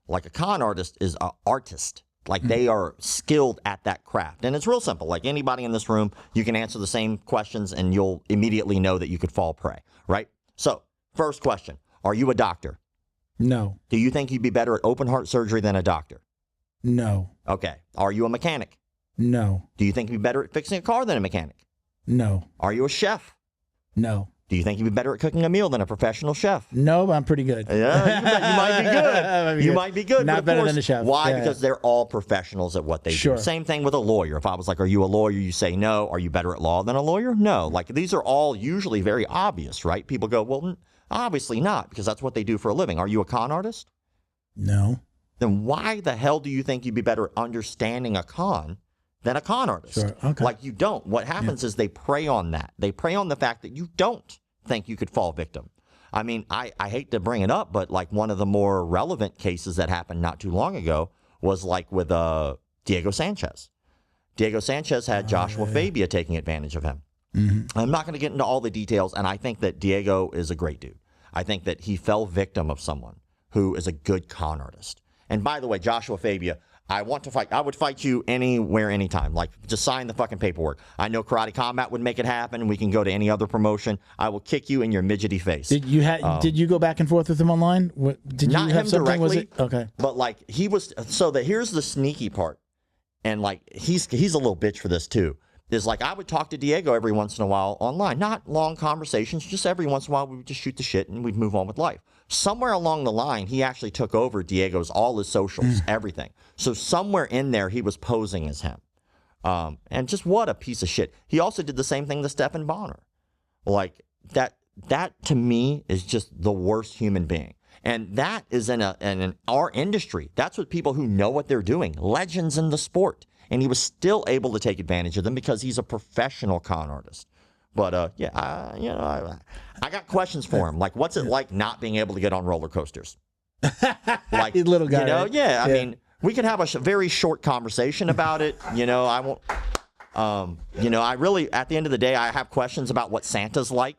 Like, a con artist is an artist. Like, they are skilled at that craft. And it's real simple. Like, anybody in this room, you can answer the same questions, and you'll immediately know that you could fall prey, right? So, first question, are you a doctor? No. Do you think you'd be better at open heart surgery than a doctor? No. Okay. Are you a mechanic? No. Do you think you'd be better at fixing a car than a mechanic? No. Are you a chef? No. Do you think you'd be better at cooking a meal than a professional chef? No, but I'm pretty good. Yeah, you might be good. You might be good. Not better than a chef. Why? Yeah. Because they're all professionals at what they do. Same thing with a lawyer. If I was like, are you a lawyer? You say no. Are you better at law than a lawyer? No. Like, these are all usually very obvious, right? People go, well, obviously not, because that's what they do for a living. Are you a con artist? No. Then why the hell do you think you'd be better at understanding a con than a con artist? Sure. Okay. Like, you don't. What happens is they prey on that. They prey on the fact that you don't think you could fall victim. I mean, I hate to bring it up, but like one of the more relevant cases that happened not too long ago was like with Diego Sanchez. Diego Sanchez had Joshua Fabia taking advantage of him. Mm-hmm. I'm not going to get into all the details, and I think that Diego is a great dude. I think that he fell victim of someone who is a good con artist. And by the way, Joshua Fabia, I want to fight. I would fight you anywhere, anytime. Like, just sign the fucking paperwork. I know Karate Combat would make it happen. We can go to any other promotion. I will kick you in your midgety face. Did you go back and forth with him online? Did not you have him something? directly. Was it? Okay. But like, he was. So here's the sneaky part, and like he's a little bitch for this too. Is like, I would talk to Diego every once in a while online. Not long conversations, just every once in a while we would just shoot the shit and we'd move on with life. Somewhere along the line, he actually took over Diego's, all his socials, everything. So somewhere in there, he was posing as him. And just what a piece of shit. He also did the same thing to Stephan Bonner. Like, that to me is just the worst human being. And that is in our industry. That's what people who know what they're doing, legends in the sport. And he was still able to take advantage of them because he's a professional con artist. But I got questions for him. Like, what's it like not being able to get on roller coasters? Like, little guy. Right? I mean, we can have a very short conversation about it. I won't. I really, at the end of the day, I have questions about what Santa's like.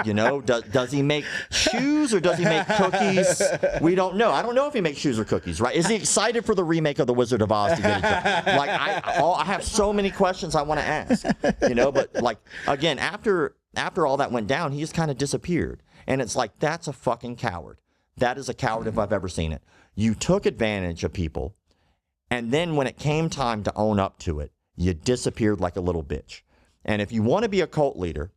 Does he make shoes or does he make cookies? We don't know. I don't know if he makes shoes or cookies, right? Is he excited for the remake of The Wizard of Oz to get it done? Like, I have so many questions I want to ask, but like, again, after all that went down, he just kind of disappeared. And it's like, that's a fucking coward. That is a coward if I've ever seen it. You took advantage of people, and then when it came time to own up to it, you disappeared like a little bitch. And if you want to be a cult leader,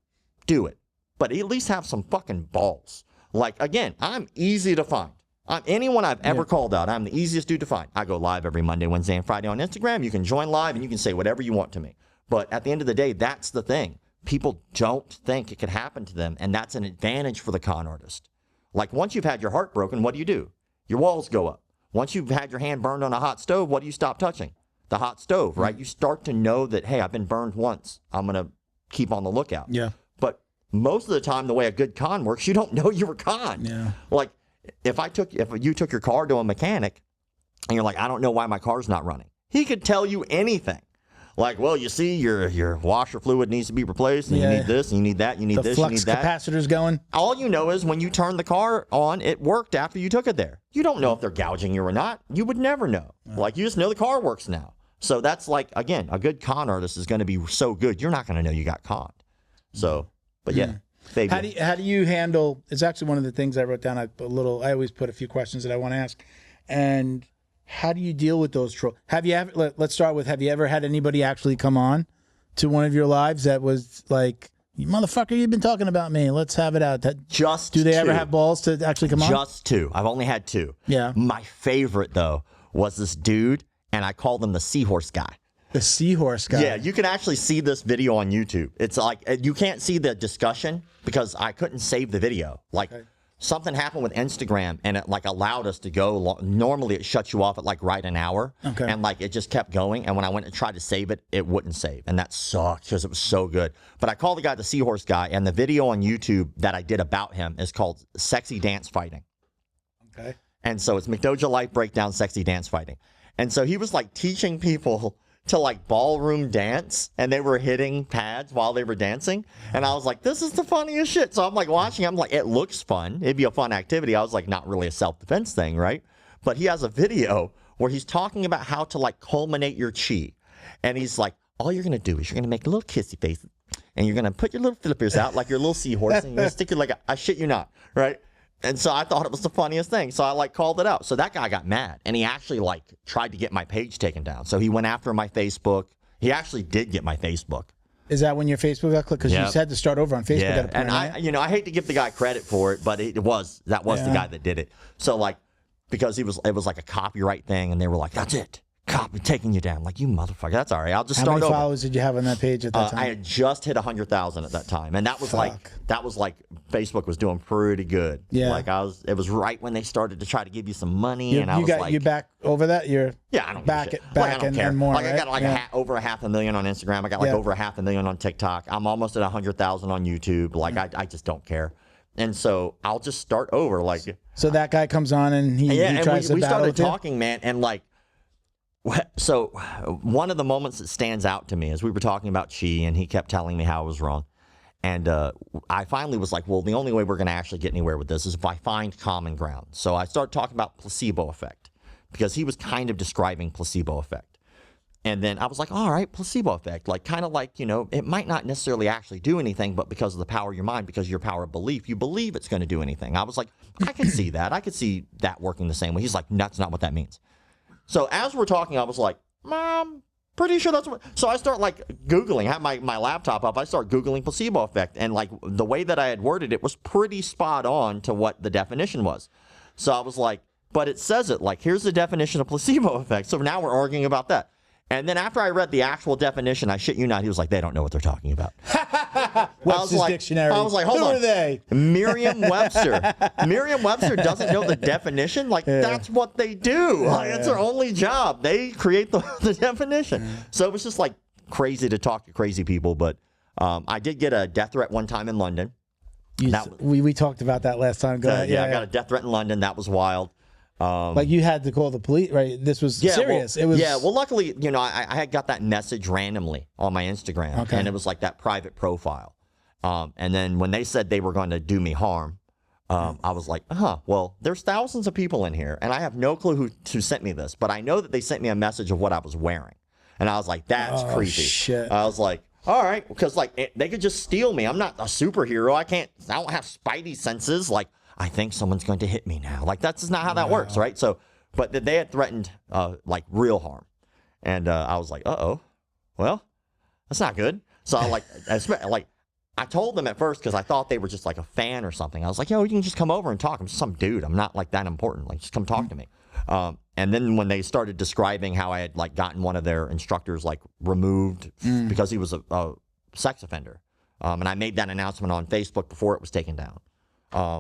do it. But at least have some fucking balls. Like, again, I'm easy to find. Anyone I've ever called out, I'm the easiest dude to find. I go live every Monday, Wednesday, and Friday on Instagram. You can join live and you can say whatever you want to me. But at the end of the day, that's the thing. People don't think it could happen to them, and that's an advantage for the con artist. Like, once you've had your heart broken, what do? Your walls go up. Once you've had your hand burned on a hot stove, what do you stop touching? The hot stove, right? You start to know that, hey, I've been burned once. I'm going to keep on the lookout. Yeah. But most of the time, the way a good con works, you don't know you were con. Yeah. Like, if you took your car to a mechanic and you're like, I don't know why my car's not running, he could tell you anything. Like, well, you see, your washer fluid needs to be replaced, and you need this, and you need that, you need this, you need that. The flux capacitor's going. All you know is when you turn the car on, it worked after you took it there. You don't know if they're gouging you or not. You would never know. Like, you just know the car works now. So that's like, again, a good con artist is going to be so good, you're not going to know you got conned. So, but yeah. How do you handle, it's actually one of the things I wrote down, I always put a few questions that I want to ask. And how do you deal with those trolls? Have you ever, let's start with, have you ever had anybody actually come on to one of your lives that was like, you motherfucker, you've been talking about me, let's have it out? Do they ever have balls to actually come on? Just 2. I've only had 2. Yeah. My favorite, though, was this dude, and I called him the seahorse guy. The seahorse guy. Yeah, you can actually see this video on YouTube. It's like, you can't see the discussion because I couldn't save the video. Like, something happened with Instagram, and it like allowed us to go. Normally, it shuts you off at like right an hour, and like it just kept going. And when I went and tried to save it, it wouldn't save, and that sucked because it was so good. But I called the guy the seahorse guy, and the video on YouTube that I did about him is called "Sexy Dance Fighting." Okay. And so it's McDojo Life Breakdown Sexy Dance Fighting, and so he was like teaching people to like ballroom dance, and they were hitting pads while they were dancing, and I was like, this is the funniest shit. So I'm like watching, I'm like, it looks fun, it'd be a fun activity. I was like, not really a self-defense thing, right? But he has a video where he's talking about how to like culminate your chi, and he's like, all you're gonna do is you're gonna make a little kissy face, and you're gonna put your little flippers out like your little seahorse, and you're gonna stick it like I shit you not, right? And so I thought it was the funniest thing. So I like called it out. So that guy got mad, and he actually like tried to get my page taken down. So he went after my Facebook. He actually did get my Facebook. Is that when your Facebook got clicked? Because you said to start over on Facebook. Yeah, and I hate to give the guy credit for it, but that was the guy that did it. So like, because it was like a copyright thing, and they were like, that's it. Copy taking you down, like, you motherfucker. That's all right. I'll just start over. How many followers did you have on that page at that time? I had just hit 100,000 at that time, and that was like Facebook was doing pretty good. Yeah, like it was right when they started to try to give you some money, and I was like, you back over that? I don't back and more. Like right? I got like over 500,000 on Instagram. I got like over 500,000 on TikTok. I'm almost at 100,000 on YouTube. Like I just don't care. And so I'll just start over. Like, so that guy comes on and he tries to battle. We started talking, man, and like. So one of the moments that stands out to me is we were talking about chi, and he kept telling me how I was wrong. And I finally was like, well, the only way we're going to actually get anywhere with this is if I find common ground. So I started talking about placebo effect, because he was kind of describing placebo effect. And then I was like, all right, placebo effect, like kind of like, it might not necessarily actually do anything, but because of the power of your mind, because of your power of belief, you believe it's going to do anything. I was like, I can see that. I could see that working the same way. He's like, that's not what that means. So as we're talking, I was like, Mom, pretty sure that's what. So I start like Googling, have my laptop up. I start Googling placebo effect. And like the way that I had worded it was pretty spot on to what the definition was. So I was like, but it says it, like, here's the definition of placebo effect. So now we're arguing about that. And then after I read the actual definition, I shit you not, he was like, they don't know what they're talking about. What's his dictionary? I was like, hold on. Who are they? Merriam-Webster. Merriam-Webster doesn't know the definition? Like, that's what they do. Like, that's their only job. They create the definition. So it was just, like, crazy to talk to crazy people. But I did get a death threat one time in London. We talked about that last time. Go ahead. Yeah, I got a death threat in London. That was wild. Like you had to call the police, right? This was serious. Well, well, luckily, I had got that message randomly on my Instagram, and it was like that private profile. And then when they said they were going to do me harm, I was like, well, there's thousands of people in here, and I have no clue who sent me this, but I know that they sent me a message of what I was wearing. And I was like, that's creepy. Shit. I was like, all right, because like they could just steal me. I'm not a superhero. I don't have spidey senses. Like, I think someone's going to hit me now. Like, that's just not how that works, right? So, but they had threatened, like, real harm. And I was like, uh-oh, well, that's not good. So, I told them at first because I thought they were just, like, a fan or something. I was like, yo, you can just come over and talk. I'm just some dude. I'm not, like, that important. Like, just come talk to me. And then when they started describing how I had, like, gotten one of their instructors, like, removed because he was a sex offender. And I made that announcement on Facebook before it was taken down.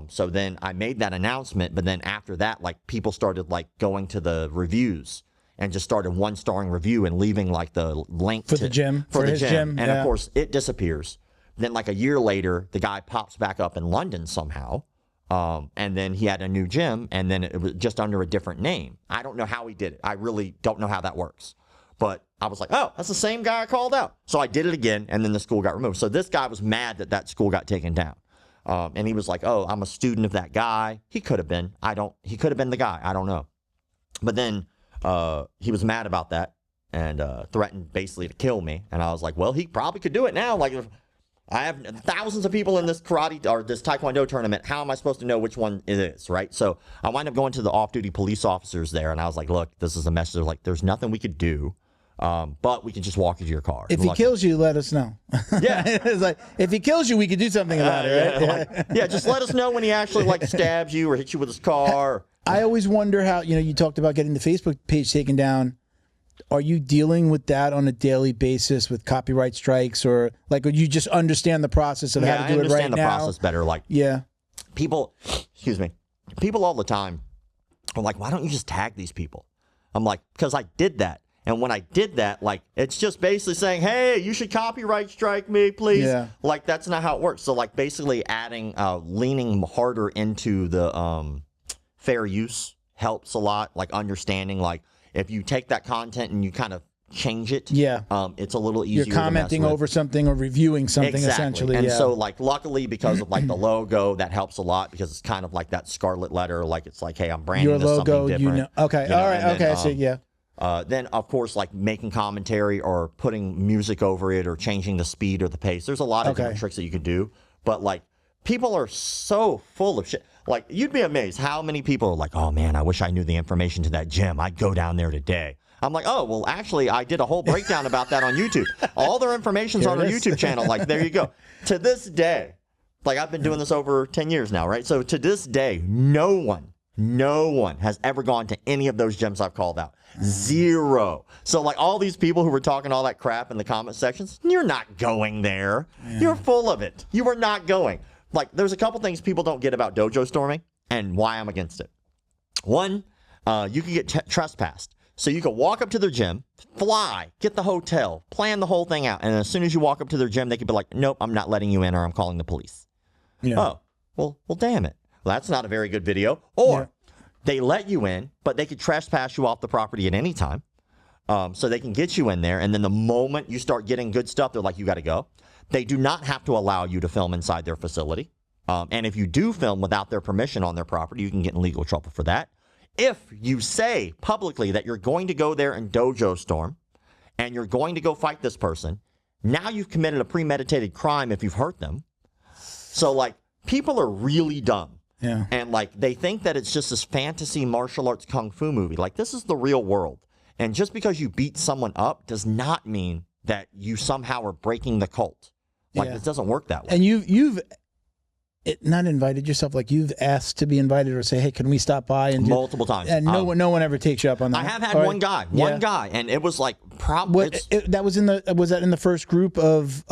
So then I made that announcement, but then after that, like, people started like going to the reviews and just started 1-starring review and leaving like the link for the gym. And of course it disappears. Then like a year later, the guy pops back up in London somehow. And then he had a new gym, and then it was just under a different name. I don't know how he did it. I really don't know how that works. But I was like, oh, that's the same guy I called out. So I did it again, and then the school got removed. So this guy was mad that school got taken down. And he was like, oh, I'm a student of that guy. He could have been. He could have been the guy. I don't know. But then he was mad about that. and threatened basically to kill me. And I was like, well, he probably could do it now. Like, if I have thousands of people in this karate or this taekwondo tournament. How am I supposed to know which one it is, right? So I wind up going to the off-duty police officers there, and I was like, look, this is a message. They're like, there's nothing we could do, but we can just walk you to your car. If he kills you, let us know. Yeah. It's like, if he kills you, we could do something about it, right? Yeah, just let us know when he actually like stabs you or hits you with his car. I always wonder how, you talked about getting the Facebook page taken down. Are you dealing with that on a daily basis with copyright strikes, or like, would you just understand the process of how to do it right now? I understand the process better. Like, people all the time are like, why don't you just tag these people? I'm like, because I did that. And when I did that, like, it's just basically saying, hey, you should copyright strike me, please. Yeah. Like, that's not how it works. So, like, basically adding, leaning harder into the fair use helps a lot. Like, understanding, like, if you take that content and you kind of change it, it's a little easier. You're commenting over something or reviewing something, essentially. And so, like, luckily, because of like the logo, that helps a lot because it's kind of like that scarlet letter. Like, it's like, hey, I'm branding your this logo. Something different. Okay, all right, okay, I see. Yeah. Then, of course, like making commentary or putting music over it or changing the speed or the pace. There's a lot of different tricks that you can do. But, like, people are so full of shit. Like, you'd be amazed how many people are like, oh, man, I wish I knew the information to that gym. I'd go down there today. I'm like, oh, well, actually, I did a whole breakdown about that on YouTube. All their information's on our YouTube channel. Like, there you go. To this day, like, I've been doing this over 10 years now, right? So to this day, no one has ever gone to any of those gyms I've called out. Zero. So, like, all these people who were talking all that crap in the comment sections, you're not going there. Yeah. You're full of it. You are not going. Like, there's a couple things people don't get about dojo storming and why I'm against it. One, you can get trespassed. So you can walk up to their gym, fly, get the hotel, plan the whole thing out, and as soon as you walk up to their gym, they could be like, nope, I'm not letting you in or I'm calling the police. Yeah. Oh, well, damn it. Well, that's not a very good video. Or they let you in, but they could trespass you off the property at any time. So they can get you in there, and then the moment you start getting good stuff, they're like, you got to go. They do not have to allow you to film inside their facility. And if you do film without their permission on their property, you can get in legal trouble for that. If you say publicly that you're going to go there and dojo storm and you're going to go fight this person, now you've committed a premeditated crime if you've hurt them. So, like, people are really dumb. Yeah. And, like, they think that it's just this fantasy martial arts kung fu movie. Like, this is the real world. And just because you beat someone up does not mean that you somehow are breaking the cult. Like, it doesn't work that way. And you've not invited yourself, like you've asked to be invited or say, hey, can we stop by? And multiple times. And no one ever takes you up on that. I have had one guy, and it was like probably. That was was that in the first group of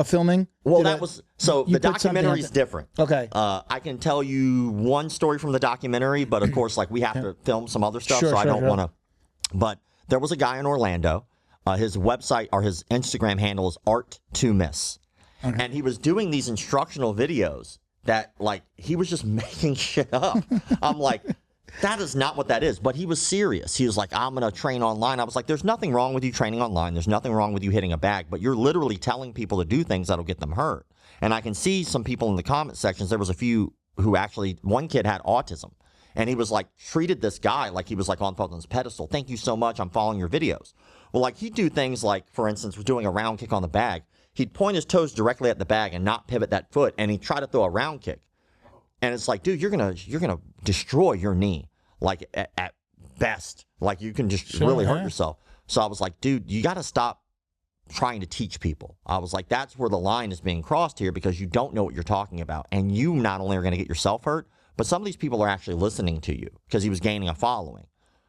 filming? Well, the documentary is different. Okay. I can tell you one story from the documentary, but of course, like we have to film some other stuff, I don't want to. But there was a guy in Orlando. His website or his Instagram handle is Art2Miss. Okay. And he was doing these instructional videos that, like, he was just making shit up. I'm like, that is not what that is. But he was serious. He was like, I'm going to train online. I was like, there's nothing wrong with you training online. There's nothing wrong with you hitting a bag. But you're literally telling people to do things that'll get them hurt. And I can see some people in the comment sections. There was a few who actually, one kid had autism. And he was like, treated this guy like he was like on his pedestal. Thank you so much. I'm following your videos. Well, like, he'd do things like, for instance, was doing a round kick on the bag. He'd point his toes directly at the bag and not pivot that foot, and he'd try to throw a round kick. And it's like, dude, you're gonna destroy your knee, like at best. Like, you can just really hurt yourself. So I was like, dude, you got to stop trying to teach people. I was like, that's where the line is being crossed here, because you don't know what you're talking about, and you not only are going to get yourself hurt, but some of these people are actually listening to you because he was gaining a following.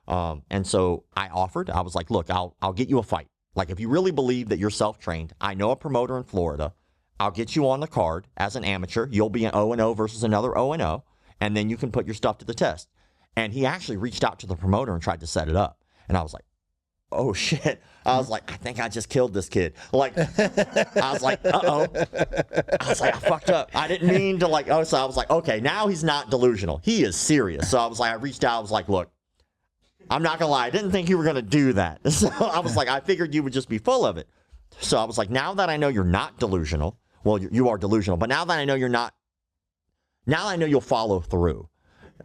And so I offered. I was like, look, I'll get you a fight. Like, if you really believe that you're self-trained, I know a promoter in Florida. I'll get you on the card as an amateur. You'll be an 0-0 versus another 0-0, and then you can put your stuff to the test. And he actually reached out to the promoter and tried to set it up. And I was like, oh, shit. I was like, I think I just killed this kid. Like, I was like, uh-oh. I was like, I fucked up. I didn't mean to, like, so I was like, okay, now he's not delusional. He is serious. So I was like, I reached out. I was like, look, I'm not going to lie. I didn't think you were going to do that. So I was like, I figured you would just be full of it. So I was like, now that I know you're not delusional, well, you are delusional, but now that I know you're not, now I know you'll follow through.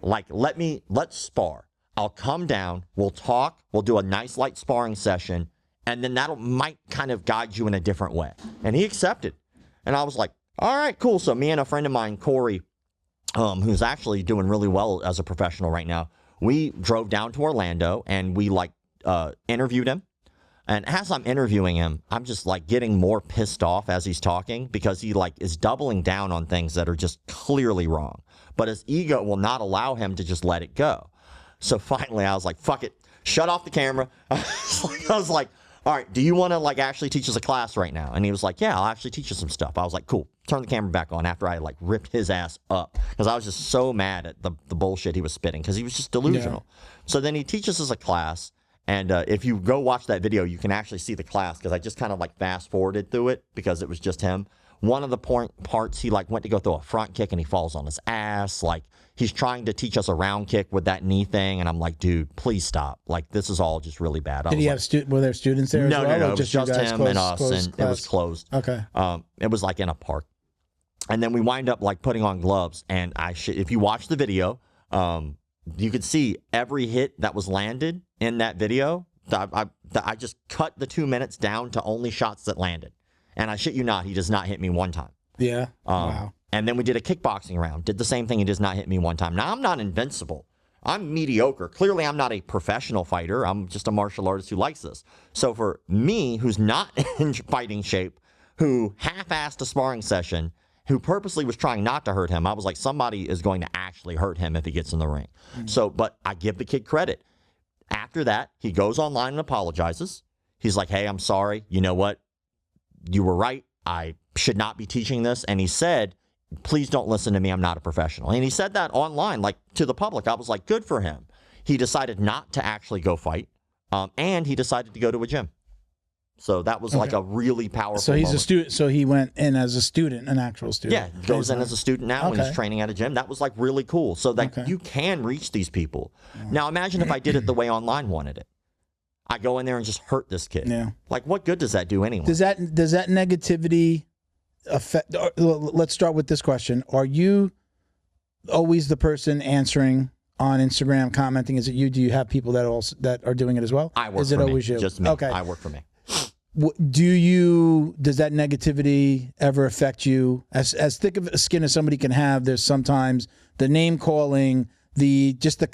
Like, let's spar. I'll come down, we'll talk, we'll do a nice light sparring session, and then that might kind of guide you in a different way. And he accepted. And I was like, all right, cool. So me and a friend of mine, Corey, who's actually doing really well as a professional right now, we drove down to Orlando and we like interviewed him. And as I'm interviewing him, I'm just like getting more pissed off as he's talking because he like is doubling down on things that are just clearly wrong. But his ego will not allow him to just let it go. So finally I was like, fuck it, shut off the camera. I was like, all right, do you want to like actually teach us a class right now? And he was like, yeah, I'll actually teach you some stuff. I was like, cool. Turn the camera back on after I like ripped his ass up because I was just so mad at the bullshit he was spitting because he was just delusional. Yeah. So then he teaches us a class. And if you go watch that video, you can actually see the class because I just kind of like fast forwarded through it because it was just him. One of the parts, he like went to go throw a front kick and he falls on his ass. Like he's trying to teach us a round kick with that knee thing. And I'm like, dude, please stop. Like this is all just really bad. Did he have were there students there? No, as well, no, it was just him and us, and it was closed. Okay. It was like in a park. And then we wind up like putting on gloves. And if you watch the video, you could see every hit that was landed in that video. I just cut the 2 minutes down to only shots that landed. And I shit you not, he does not hit me one time. Yeah. Wow. And then we did a kickboxing round. Did the same thing. He does not hit me one time. Now, I'm not invincible. I'm mediocre. Clearly, I'm not a professional fighter. I'm just a martial artist who likes this. So for me, who's not in fighting shape, who half-assed a sparring session, who purposely was trying not to hurt him, I was like, somebody is going to actually hurt him if he gets in the ring. So, but I give the kid credit. After that, he goes online and apologizes. He's like, hey, I'm sorry. You know what? You were right. I should not be teaching this. And he said, please don't listen to me. I'm not a professional. And he said that online, like to the public. I was like, good for him. He decided not to actually go fight. And he decided to go to a gym. So that was like a really powerful So he's moment. a student. So he went in as a student, an actual student. Yeah, goes in as a student now and he's training at a gym. That was like really cool. So that you can reach these people. Now imagine if I did it the way online wanted it. I go in there and just hurt this kid. Yeah. Like what good does that do anyway? Does that negativity affect? Let's start with this question: are you always the person answering on Instagram, commenting? Is it you? Do you have people that are doing it as well? I work Is it for always me. you? Just me. Okay. I work for me. Does that negativity ever affect you? As thick of a skin as somebody can have, there's sometimes the name calling,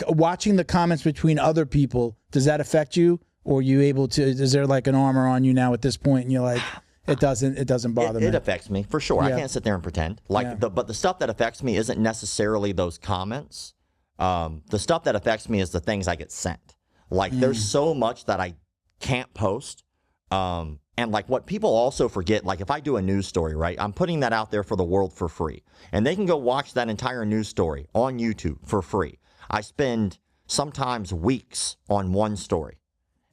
watching the comments between other people. Does that affect you, or are you able to? Is there like an armor on you now at this point, and you're like, it doesn't bother me? It affects me for sure. Yeah. I can't sit there and pretend. But the stuff that affects me isn't necessarily those comments. The stuff that affects me is the things I get sent. Like there's so much that I can't post. And like what people also forget, like if I do a news story, right, I'm putting that out there for the world for free. And they can go watch that entire news story on YouTube for free. I spend sometimes weeks on one story.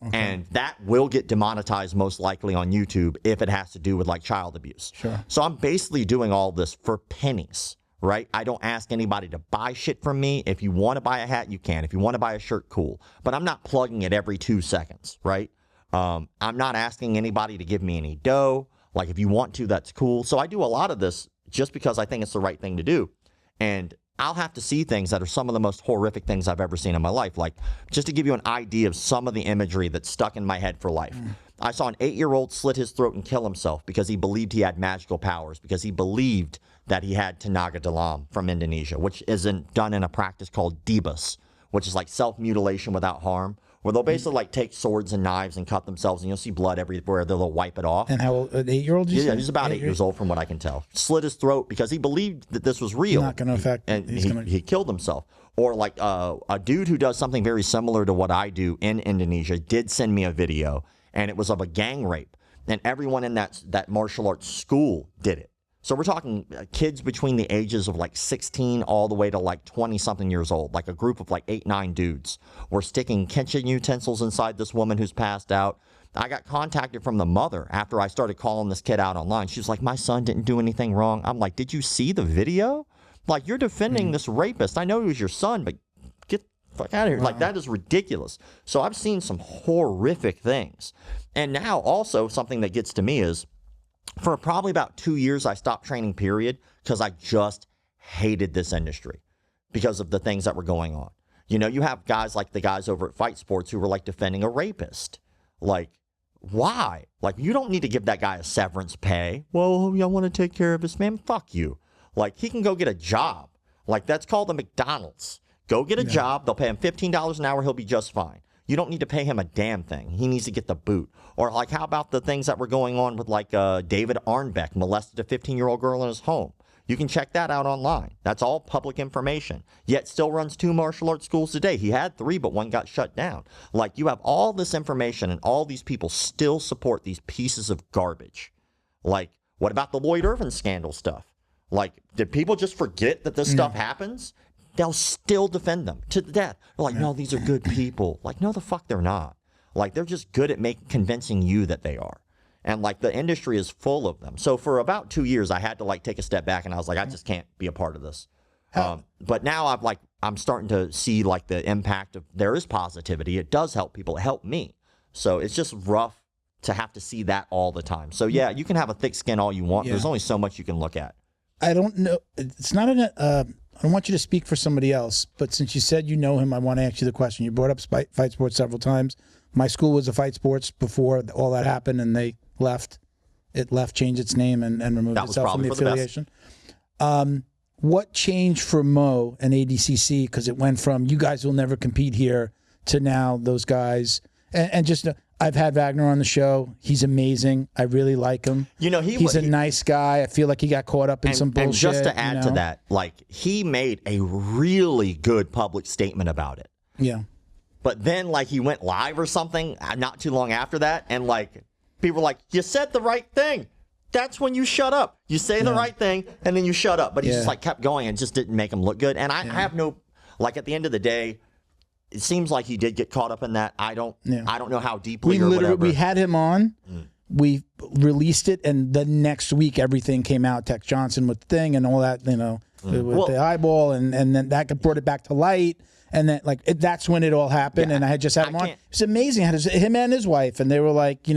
Okay. And that will get demonetized most likely on YouTube if it has to do with like child abuse. Sure. So I'm basically doing all this for pennies, right? I don't ask anybody to buy shit from me. If you want to buy a hat, you can. If you want to buy a shirt, cool. But I'm not plugging it every 2 seconds, right? I'm not asking anybody to give me any dough. Like if you want to, that's cool. So I do a lot of this just because I think it's the right thing to do. And I'll have to see things that are some of the most horrific things I've ever seen in my life. Like just to give you an idea of some of the imagery that's stuck in my head for life. I saw an 8-year-old slit his throat and kill himself because he believed he had magical powers, because he believed that he had tenaga dalam from Indonesia, which isn't done in a practice called debus, which is like self-mutilation without harm, where they'll basically like take swords and knives and cut themselves, and you'll see blood everywhere. They'll wipe it off. And how old, an 8-year-old? Yeah, he's about 8 years old from what I can tell. Slit his throat because he believed that this was real. Not going to affect. And he killed himself. Or like a dude who does something very similar to what I do in Indonesia did send me a video, and it was of a gang rape. And everyone in that martial arts school did it. So we're talking kids between the ages of like 16 all the way to like 20-something years old. Like a group of like 8, 9 dudes were sticking kitchen utensils inside this woman who's passed out. I got contacted from the mother after I started calling this kid out online. She was like, my son didn't do anything wrong. I'm like, did you see the video? Like, you're defending this rapist. I know he was your son, but get the fuck out of here. Wow. Like, that is ridiculous. So I've seen some horrific things. And now also something that gets to me is, for probably about 2 years, I stopped training, period, because I just hated this industry because of the things that were going on. You know, you have guys like the guys over at Fight Sports who were like defending a rapist. Like, Why? Like, you don't need to give that guy a severance pay. Well, I want to take care of his man. Fuck you. Like, he can go get a job. Like, that's called a McDonald's. Go get a job. They'll pay him $15 an hour. He'll be just fine. You don't need to pay him a damn thing. He needs to get the boot. Or, like, how about the things that were going on with, like, David Arnbeck molested a 15-year-old girl in his home? You can check that out online. That's all public information. Yet still runs 2 martial arts schools today. He had 3, but 1 got shut down. Like, you have all this information, and all these people still support these pieces of garbage. Like, what about the Lloyd Irvin scandal stuff? Like, did people just forget that this stuff happens? They'll still defend them to the death. They're like, no, these are good people. Like, no, the fuck they're not. Like, they're just good at convincing you that they are. And, like, the industry is full of them. So for about 2 years, I had to, like, take a step back, and I was like, I just can't be a part of this. But now I'm starting to see, like, the impact of there is positivity. It does help people. It helped me. So it's just rough to have to see that all the time. So, yeah, you can have a thick skin all you want. There's only so much you can look at. I don't know. It's not I don't want you to speak for somebody else, but since you said you know him, I want to ask you the question. You brought up fight sports several times. My school was a fight sports before all that happened, and they left. It changed its name, and removed itself from the affiliation. What changed for Mo and ADCC? Because it went from you guys will never compete here to now those guys. And just I've had Wagner on the show. He's amazing. I really like him. You know, he's a nice guy. I feel like he got caught up in some bullshit. And just to add to that, like, he made a really good public statement about it. Yeah. But then, like, he went live or something not too long after that, and, like, people were like, you said the right thing. That's when you shut up. You say the right thing, and then you shut up. But he just, like, kept going and just didn't make him look good. And I have no, like, at the end of the day, it seems like he did get caught up in that. I don't know how deeply or whatever. We had him on. We released it, and the next week everything came out. Tex Johnson with the thing and all that, with the eyeball, and then that brought it back to light. And then, like, that's when it all happened. And I had just had him on. It's amazing. I had him and his wife, and they were like,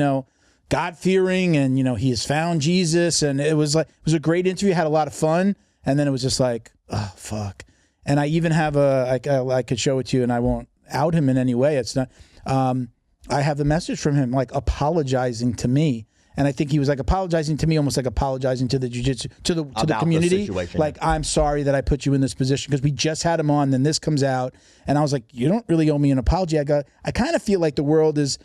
God-fearing, and he has found Jesus, and it was a great interview. Had a lot of fun, and then it was just like, oh fuck. And I even have I could show it to you, and I won't out him in any way. It's not. I have the message from him, like, apologizing to me, and I think he was like apologizing to me, almost like apologizing to the jiu-jitsu, to the community. Like, I'm sorry that I put you in this position, because we just had him on, then this comes out, and I was like, you don't really owe me an apology. I kind of feel like the world is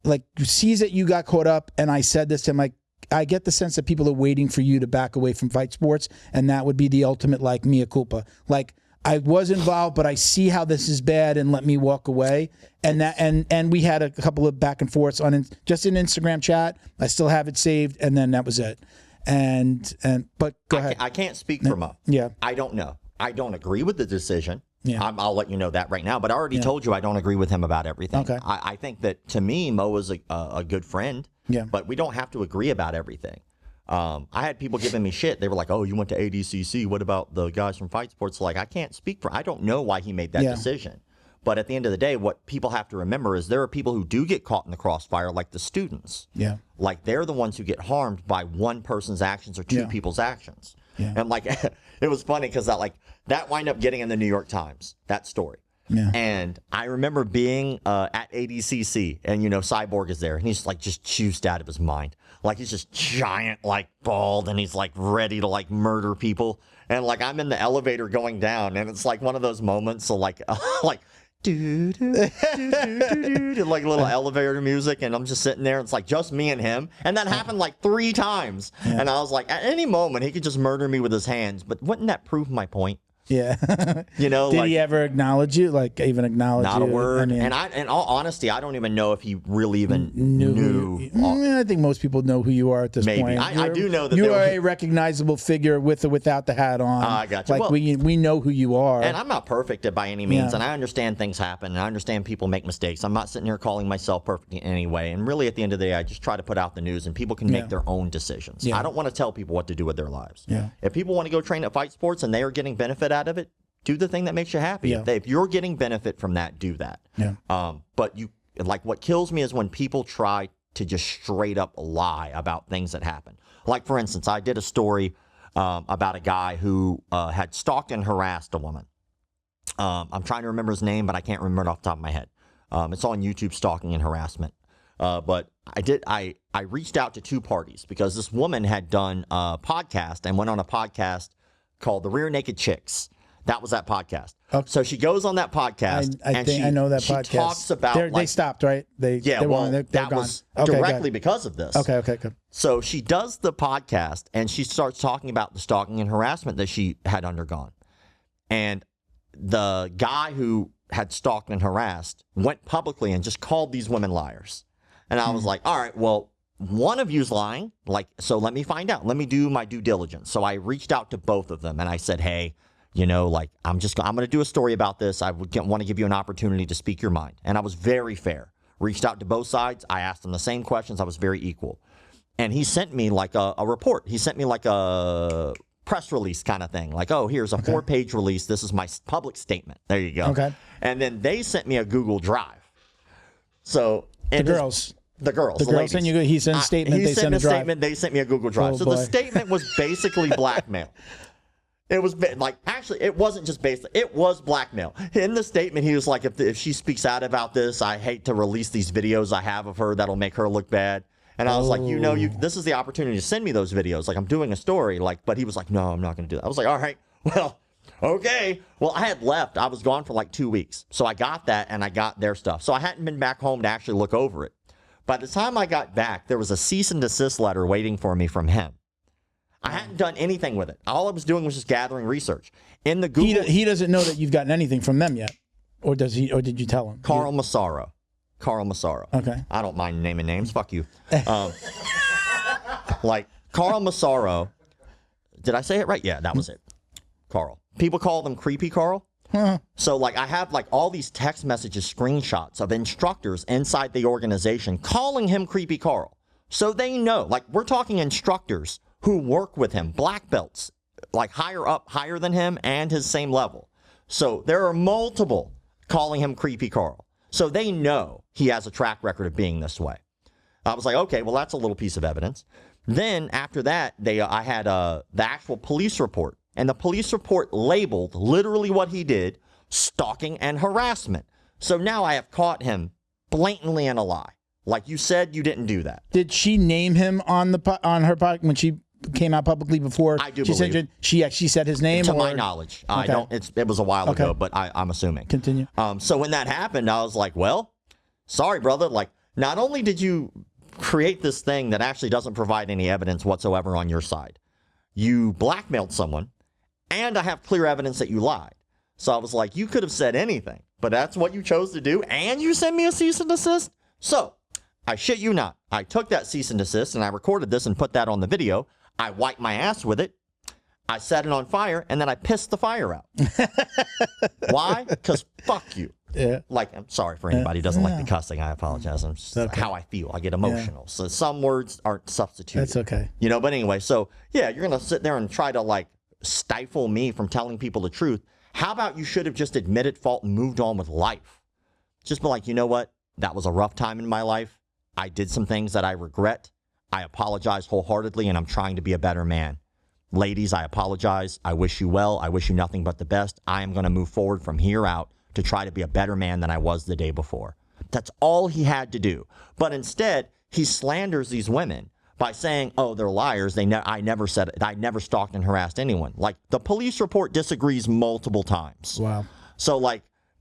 like sees that you got caught up, and I said this to him, like, I get the sense that people are waiting for you to back away from fight sports, and that would be the ultimate, like, mea culpa. Like, I was involved, but I see how this is bad, and let me walk away. And that, and we had a couple of back and forths on just an Instagram chat. I still have it saved, and then that was it. But go ahead. I can't speak for Mo. Yeah, I don't know. I don't agree with the decision. Yeah. I'll let you know that right now. But I already told you I don't agree with him about everything. Okay. I think that, to me, Mo is a good friend. Yeah. But we don't have to agree about everything. I had people giving me shit. They were like, oh, you went to ADCC. What about the guys from Fight Sports? Like, I can't speak for. I don't know why he made that decision. But at the end of the day, what people have to remember is there are people who do get caught in the crossfire, like the students. Yeah. Like, they're the ones who get harmed by one person's actions or two people's actions. Yeah. And, like, it was funny because that wound up getting in the New York Times, that story. Yeah. And I remember being at ADCC, and, Cyborg is there, and he's, like, just juiced out of his mind. Like, he's just giant, like, bald, and he's, like, ready to, like, murder people. And, like, I'm in the elevator going down, and it's, like, one of those moments, so, like, like, do do do do do, like, little elevator music, and I'm just sitting there, and it's, like, just me and him. And that happened, like, 3 times. Yeah. And I was like, at any moment, he could just murder me with his hands. But wouldn't that prove my point? Yeah. Did he ever acknowledge you? Like, even acknowledge you? Not a word. I mean, and in all honesty, I don't even know if he really even knew. I think most people know who you are at this point. Maybe. I do know that you are a recognizable figure with or without the hat on. I got you. Like, we know who you are. And I'm not perfect by any means, and I understand things happen, and I understand people make mistakes. I'm not sitting here calling myself perfect in any way. And really, at the end of the day, I just try to put out the news, and people can make their own decisions. I don't want to tell people what to do with their lives. If people want to go train at Fight Sports and they are getting benefit out of it, do the thing that makes you happy. If you're getting benefit from that, do that. But what kills me is when people try to just straight up lie about things that happen. Like, for instance, I did a story about a guy who had stalked and harassed a woman. I'm trying to remember his name, but I can't remember it off the top of my head. It's on YouTube, stalking and harassment. But I reached out to two parties because this woman had done a podcast and went on a podcast called The Rear Naked Chicks. That was that podcast. Okay. So she goes on that podcast. I know that podcast. She talks about they stopped, right? They're that gone. was directly because of this. Okay, good. So she does the podcast and she starts talking about the stalking and harassment that she had undergone. And the guy who had stalked and harassed went publicly and just called these women liars. And I was like, all right, well, one of you's lying. So let me find out. Let me do my due diligence. So I reached out to both of them and I said, hey, I'm going to do a story about this. I want to give you an opportunity to speak your mind. And I was very fair. Reached out to both sides. I asked them the same questions. I was very equal. And he sent me like a report. He sent me like a press release kind of thing. Like, oh, here's a 4-page release. This is my public statement. There you go. Okay. And then they sent me a Google Drive. So the girls sent you. He sent a statement. They sent a statement. They sent me a Google Drive. So the statement was basically blackmail. It was actually, it wasn't just basic. It was blackmail. In the statement, he was like, if she speaks out about this, I hate to release these videos I have of her that'll make her look bad. And I was like, this is the opportunity to send me those videos. Like, I'm doing a story. But he was like, no, I'm not going to do that. I was like, all right, well, okay. Well, I had left. I was gone for like 2 weeks. So I got that and I got their stuff. So I hadn't been back home to actually look over it. By the time I got back, there was a cease and desist letter waiting for me from him. I hadn't done anything with it. All I was doing was just gathering research. In the Google, he doesn't know that you've gotten anything from them yet, or does he? Or did you tell him? Carl Massaro. Okay. I don't mind naming names. Fuck you. Carl Massaro. Did I say it right? Yeah, that was it. Carl. People call them Creepy Carl. Huh. So I have all these text messages, screenshots of instructors inside the organization calling him Creepy Carl. So they know. We're talking instructors who work with him, black belts, higher than him and his same level. So there are multiple calling him Creepy Carl. So they know he has a track record of being this way. I was like, okay, well, that's a little piece of evidence. Then after that, I had the actual police report. And the police report labeled literally what he did, stalking and harassment. So now I have caught him blatantly in a lie. Like you said, you didn't do that. Did she name him on her podcast when she came out publicly before? I do believe. She actually said his name? To my knowledge. Okay. I don't. It was a while ago, but I'm assuming. Continue. So when that happened, I was like, well, sorry, brother. Not only did you create this thing that actually doesn't provide any evidence whatsoever on your side, you blackmailed someone, and I have clear evidence that you lied. So I was like, you could have said anything, but that's what you chose to do, and you sent me a cease and desist? So, I shit you not. I took that cease and desist, and I recorded this and put that on the video. I wiped my ass with it. I set it on fire, and then I pissed the fire out. Why? Because fuck you. Yeah. I'm sorry for anybody who doesn't like the cussing. I apologize. I'm just how I feel. I get emotional. So some words aren't substituted. That's okay. But anyway, so yeah, you're going to sit there and try to stifle me from telling people the truth. How about you should have just admitted fault and moved on with life? Just be like, you know what? That was a rough time in my life. I did some things that I regret. I apologize wholeheartedly, and I'm trying to be a better man. Ladies, I apologize. I wish you well. I wish you nothing but the best. I am going to move forward from here out to try to be a better man than I was the day before. That's all he had to do. But instead, he slanders these women by saying, oh, they're liars. I never said it. I never stalked and harassed anyone. The police report disagrees multiple times. Wow. So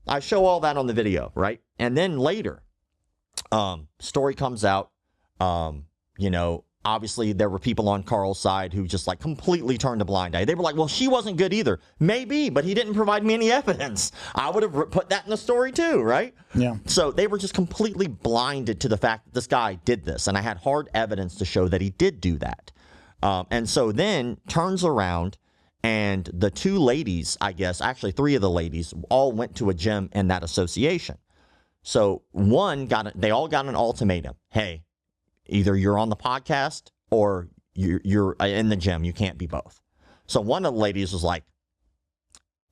I show all that on the video, right? And then later, story comes out, obviously there were people on Carl's side who just completely turned a blind eye. They were like, well, she wasn't good either. Maybe, but he didn't provide me any evidence. I would have put that in the story too, right? Yeah. So they were just completely blinded to the fact that this guy did this. And I had hard evidence to show that he did do that. And so then turns around and the two ladies, I guess, actually three of the ladies, all went to a gym in that association. So they all got an ultimatum. Hey, either you're on the podcast or you're in the gym. You can't be both. So one of the ladies was like,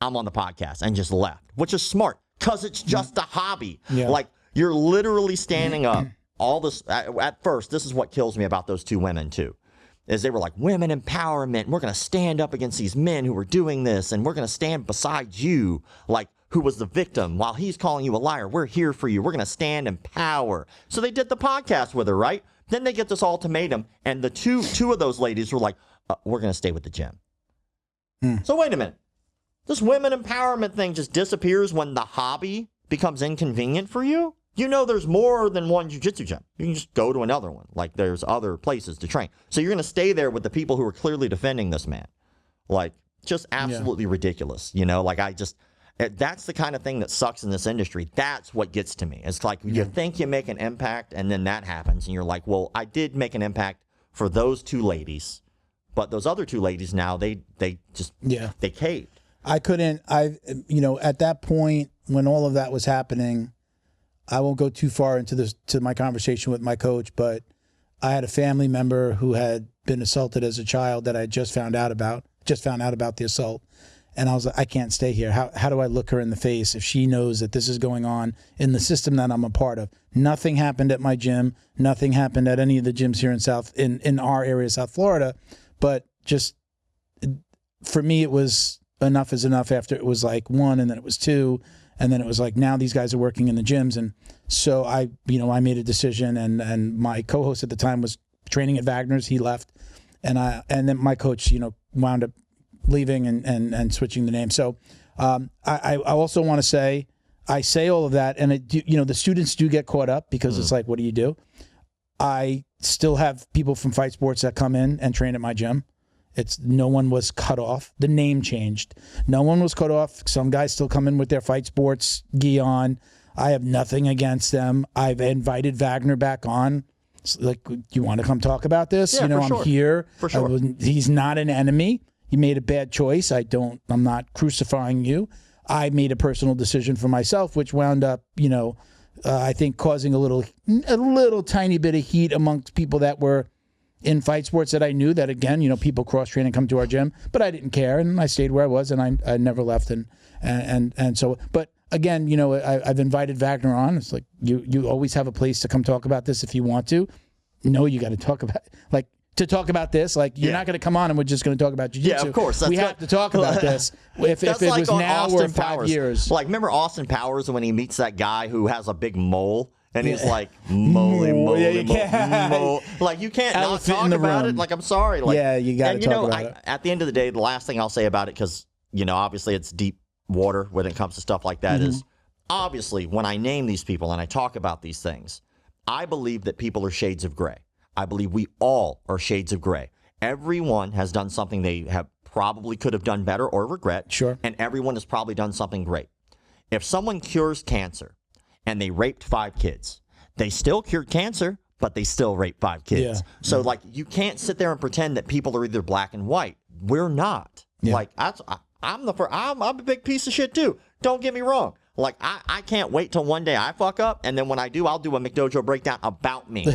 I'm on the podcast, and just left, which is smart because it's just a hobby. Yeah. You're literally standing up. All this at first, this is what kills me about those two women too, is they were like, women empowerment. We're going to stand up against these men who are doing this, and we're going to stand beside you. who was the victim, while he's calling you a liar. We're here for you. We're going to stand in power. So they did the podcast with her, right? Then they get this ultimatum, and the two of those ladies were like, we're going to stay with the gym. So wait a minute. This women empowerment thing just disappears when the hobby becomes inconvenient for you? You know there's more than one jiu-jitsu gym. You can just go to another one. Like, there's other places to train. So you're going to stay there with the people who are clearly defending this man. Like, just absolutely ridiculous. You know, like, that's the kind of thing that sucks in this industry. That's what gets to me. It's like you think you make an impact, and then that happens, and you're like, well, I did make an impact for those two ladies, but those other two ladies now, they just, they caved. At that point, when all of that was happening, I won't go too far into this, to my conversation with my coach, but I had a family member who had been assaulted as a child that I just found out about the assault. And I was like, I can't stay here. How do I look her in the face if she knows that this is going on in the system that I'm a part of? Nothing happened at my gym. Nothing happened at any of the gyms here in our area, South Florida. But just for me, it was enough is enough. After it was like 1, and then it was 2. And then it was like, now these guys are working in the gyms. And so I made a decision, and my co-host at the time was training at Wagner's. He left. And then my coach, wound up leaving and switching the name. So I also want to say, I say all of that, and the students do get caught up because it's like, what do you do? I still have people from Fight Sports that come in and train at my gym. No one was cut off. The name changed. No one was cut off. Some guys still come in with their Fight Sports gi on. I have nothing against them. I've invited Wagner back on. It's like, you want to come talk about this? Yeah, I'm here. For sure. He's not an enemy. You made a bad choice. I'm not crucifying you. I made a personal decision for myself, which wound up, I think causing a little tiny bit of heat amongst people that were in Fight Sports that I knew, that again, people cross train and come to our gym, but I didn't care, and I stayed where I was, and I never left, and so. But again, I've invited Wagner on. It's like you always have a place to come talk about this if you want to. You got to talk about talk about this. Like, you're not going to come on and we're just going to talk about jiu-jitsu. Yeah, of course. We have to talk about this. If it like was now Austin or in 5 Powers. years. Like, remember Austin Powers when he meets that guy who has a big mole? And he's like, moly. Like, you can't not talk about it. Like, I'm sorry. Like, you got to talk about it. At the end of the day, the last thing I'll say about it, because, obviously it's deep water when it comes to stuff like that, is obviously when I name these people and I talk about these things, I believe that people are shades of gray. I believe we all are shades of gray. Everyone has done something they have probably could have done better or regret. Sure. And everyone has probably done something great. If someone cures cancer and they raped 5 kids, they still cured cancer, but they still raped 5 kids. Yeah. So, like, you can't sit there and pretend that people are either black and white. We're not. Yeah. Like, I'm a big piece of shit too. Don't get me wrong. Like, I can't wait till one day I fuck up, and then when I do, I'll do a McDojo breakdown about me.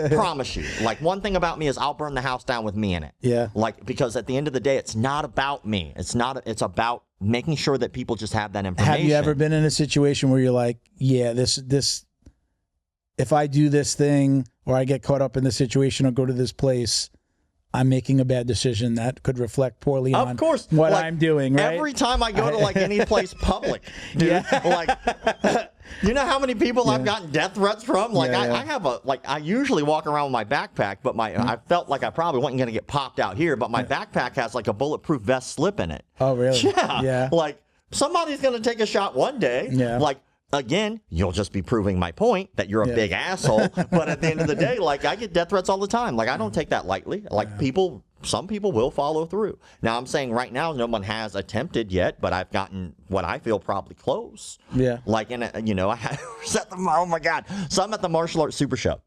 Promise you. Like, one thing about me is I'll burn the house down with me in it. Yeah. Like, because at the end of the day, it's not about me. It's about making sure that people just have that information. Have you ever been in a situation where you're like, this, if I do this thing or I get caught up in this situation or go to this place, I'm making a bad decision that could reflect poorly on what I'm doing, right? Every time I go to like any place public, dude, like, you know how many people I've gotten death threats from? Like, I have I usually walk around with my backpack, but I felt like I probably wasn't going to get popped out here, but my backpack has like a bulletproof vest slip in it. Oh, really? Yeah. Like, somebody's going to take a shot one day. Yeah. Like, again, you'll just be proving my point that you're a big asshole. But at the end of the day, like, I get death threats all the time. Like, I don't take that lightly. Like, some people will follow through. Now, I'm saying right now, no one has attempted yet, but I've gotten what I feel probably close. Yeah. Like, I was at oh my God. So I'm at the Martial Arts Super Show.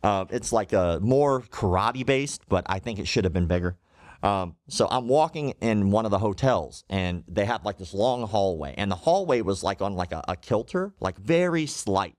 It's like a more karate based, but I think it should have been bigger. So I'm walking in one of the hotels, and they have like this long hallway, and the hallway was like on like a kilter, like very slight.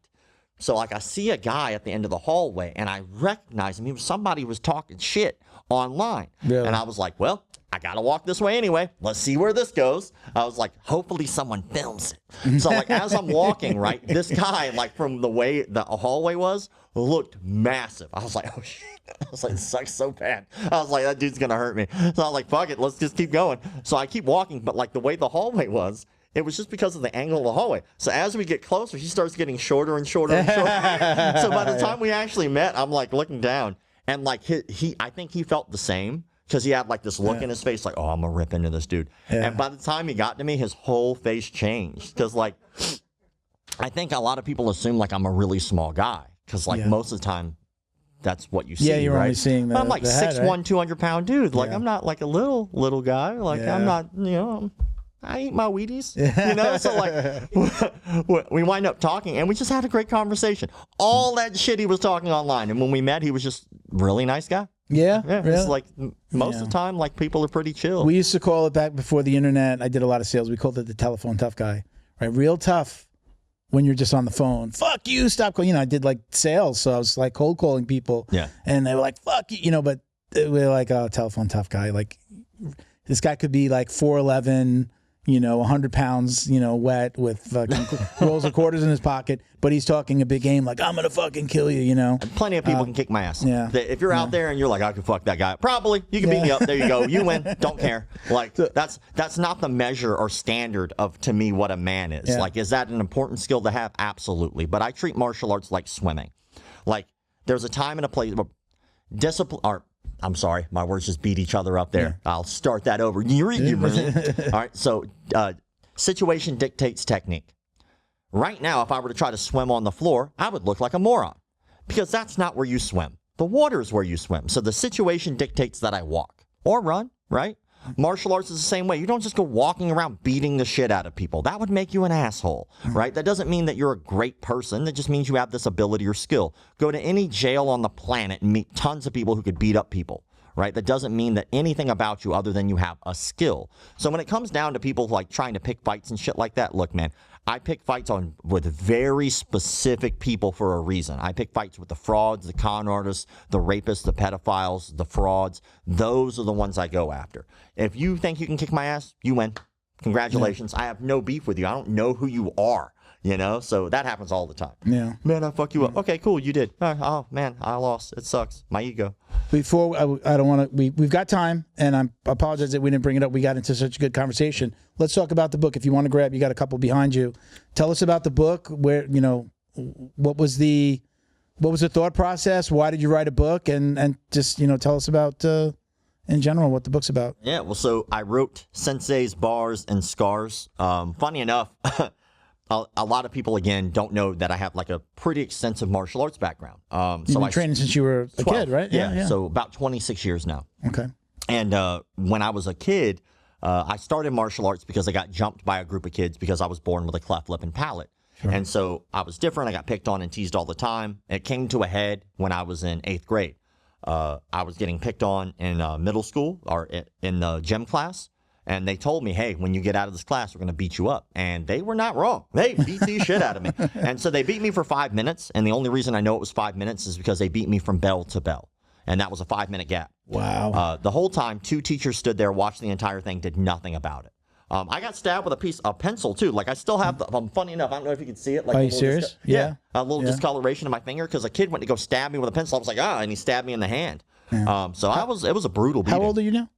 So like I see a guy at the end of the hallway, and I recognize him. Somebody was talking shit online, and I was like, well, I gotta walk this way anyway. Let's see where this goes. I was like, hopefully someone films it. So like as I'm walking, right, this guy, like from the way the hallway was, looked massive. I was like, oh shit. I was like, this sucks so bad. I was like, that dude's gonna hurt me. So I was like, fuck it, let's just keep going. So I keep walking, but like the way the hallway was, It was just because of the angle of the hallway. So as we get closer, she starts getting shorter and shorter and shorter. So by the time we actually met, I'm like looking down, and like I think he felt the same, because he had like this look in his face, like, oh, I'm gonna rip into this dude. And by the time he got to me, his whole face changed, because like I think a lot of people assume like I'm a really small guy, because like most of the time that's what you see. Yeah, you're right? only seeing the. But I'm like 6'1", right? 200-pound dude. Like I'm not like a little guy. Like I'm not, I eat my Wheaties, So like, we wind up talking, and we just had a great conversation. All that shit he was talking online, and when we met, he was just really nice guy. Yeah, really? It's like most of the time, like people are pretty chill. We used to call it back before the internet. I did a lot of sales. We called it the telephone tough guy, right? Real tough when you're just on the phone. Fuck you, stop calling. I did like sales, so I was like cold calling people. Yeah, and they were like, "Fuck you," But we were like, "Oh, telephone tough guy." Like this guy could be like 4'11". 100 pounds, wet with fucking rolls of quarters in his pocket, but he's talking a big game like, I'm going to fucking kill you, And plenty of people can kick my ass. Yeah. If you're out there and you're like, I could fuck that guy, probably. You can beat me up. There you go. You win. Don't care. Like, that's not the measure or standard of, to me, what a man is. Yeah. Like, is that an important skill to have? Absolutely. But I treat martial arts like swimming. Like, there's a time and a place where discipline, or I'm sorry, my words just beat each other up there. Yeah. I'll start that over. All right, so situation dictates technique. Right now, if I were to try to swim on the floor, I would look like a moron, because that's not where you swim. The water is where you swim. So the situation dictates that I walk or run, right? Martial arts is the same way. You don't just go walking around beating the shit out of people. That would make you an asshole, right? That doesn't mean that you're a great person. That just means you have this ability or skill. Go to any jail on the planet and meet tons of people who could beat up people, right? That doesn't mean that anything about you other than you have a skill. So when it comes down to people like trying to pick fights and shit like that, look, man, I pick fights with very specific people for a reason. I pick fights with the frauds, the con artists, the rapists, the pedophiles, the frauds. Those are the ones I go after. If you think you can kick my ass, you win. Congratulations. Yeah. I have no beef with you. I don't know who you are. So that happens all the time. Yeah. Man, I fuck you up. Okay, cool, you did. Oh, man, I lost. It sucks. My ego. Before, I don't want to, we've got time, and I apologize that we didn't bring it up. We got into such a good conversation. Let's talk about the book. If you want to grab, you got a couple behind you. Tell us about the book. Where, what was the thought process? Why did you write a book? And just, tell us about, in general, what the book's about. Yeah, well, so I wrote Senseis Bars and Scars. Funny enough, a lot of people, again, don't know that I have like a pretty extensive martial arts background. You've been training since you were a kid, right? Yeah, so about 26 years now. Okay. And when I was a kid, I started martial arts because I got jumped by a group of kids because I was born with a cleft lip and palate. Sure. And so I was different. I got picked on and teased all the time. It came to a head when I was in 8th grade. I was getting picked on in middle school or in the gym class. And they told me, hey, when you get out of this class, we're going to beat you up. And they were not wrong. They beat the shit out of me. And so they beat me for 5 minutes. And the only reason I know it was 5 minutes is because they beat me from bell to bell. And that was a 5-minute gap. Wow. The whole time, 2 teachers stood there, watched the entire thing, did nothing about it. I got stabbed with a pencil, too. Like, I still have, funny enough, I don't know if you can see it. Like, are you serious? Yeah. A little discoloration in my finger because a kid went to go stab me with a pencil. I was like, and he stabbed me in the hand. Yeah. It was a brutal beating. How old are you now?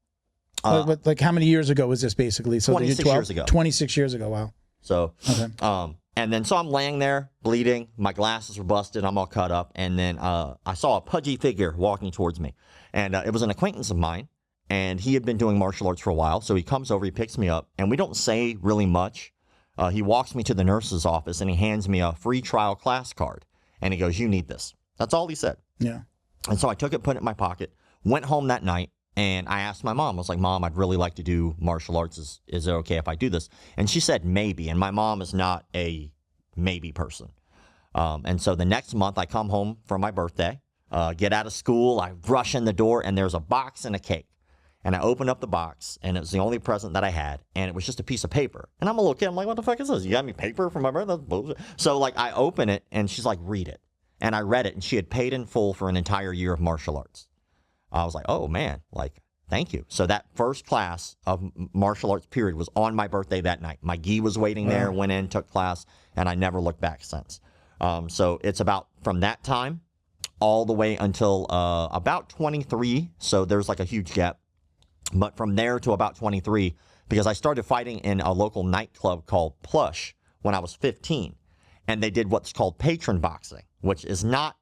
Like how many years ago was this basically? So 26 years ago. 26 years ago, wow. So, and then so I'm laying there bleeding. My glasses were busted. I'm all cut up. And then I saw a pudgy figure walking towards me. And it was an acquaintance of mine. And he had been doing martial arts for a while. So he comes over, he picks me up. And we don't say really much. He walks me to the nurse's office and he hands me a free trial class card. And he goes, you need this. That's all he said. Yeah. And so I took it, put it in my pocket, went home that night. And I asked my mom, I was like, Mom, I'd really like to do martial arts. Is it okay if I do this? And she said, maybe. And my mom is not a maybe person. And so the next month I come home for my birthday, get out of school. I rush in the door and there's a box and a cake. And I open up the box and it was the only present that I had. And it was just a piece of paper. And I'm a little kid. I'm like, what the fuck is this? You got me paper for my birthday? That's bullshit. So like I open it and she's like, read it. And I read it and she had paid in full for an entire year of martial arts. I was like, oh, man, like, thank you. So that first class of martial arts period was on my birthday that night. My gi was waiting there, went in, took class, and I never looked back since. So it's about from that time all the way until about 23. So there's like a huge gap. But from there to about 23, because I started fighting in a local nightclub called Plush when I was 15. And they did what's called patron boxing, which is not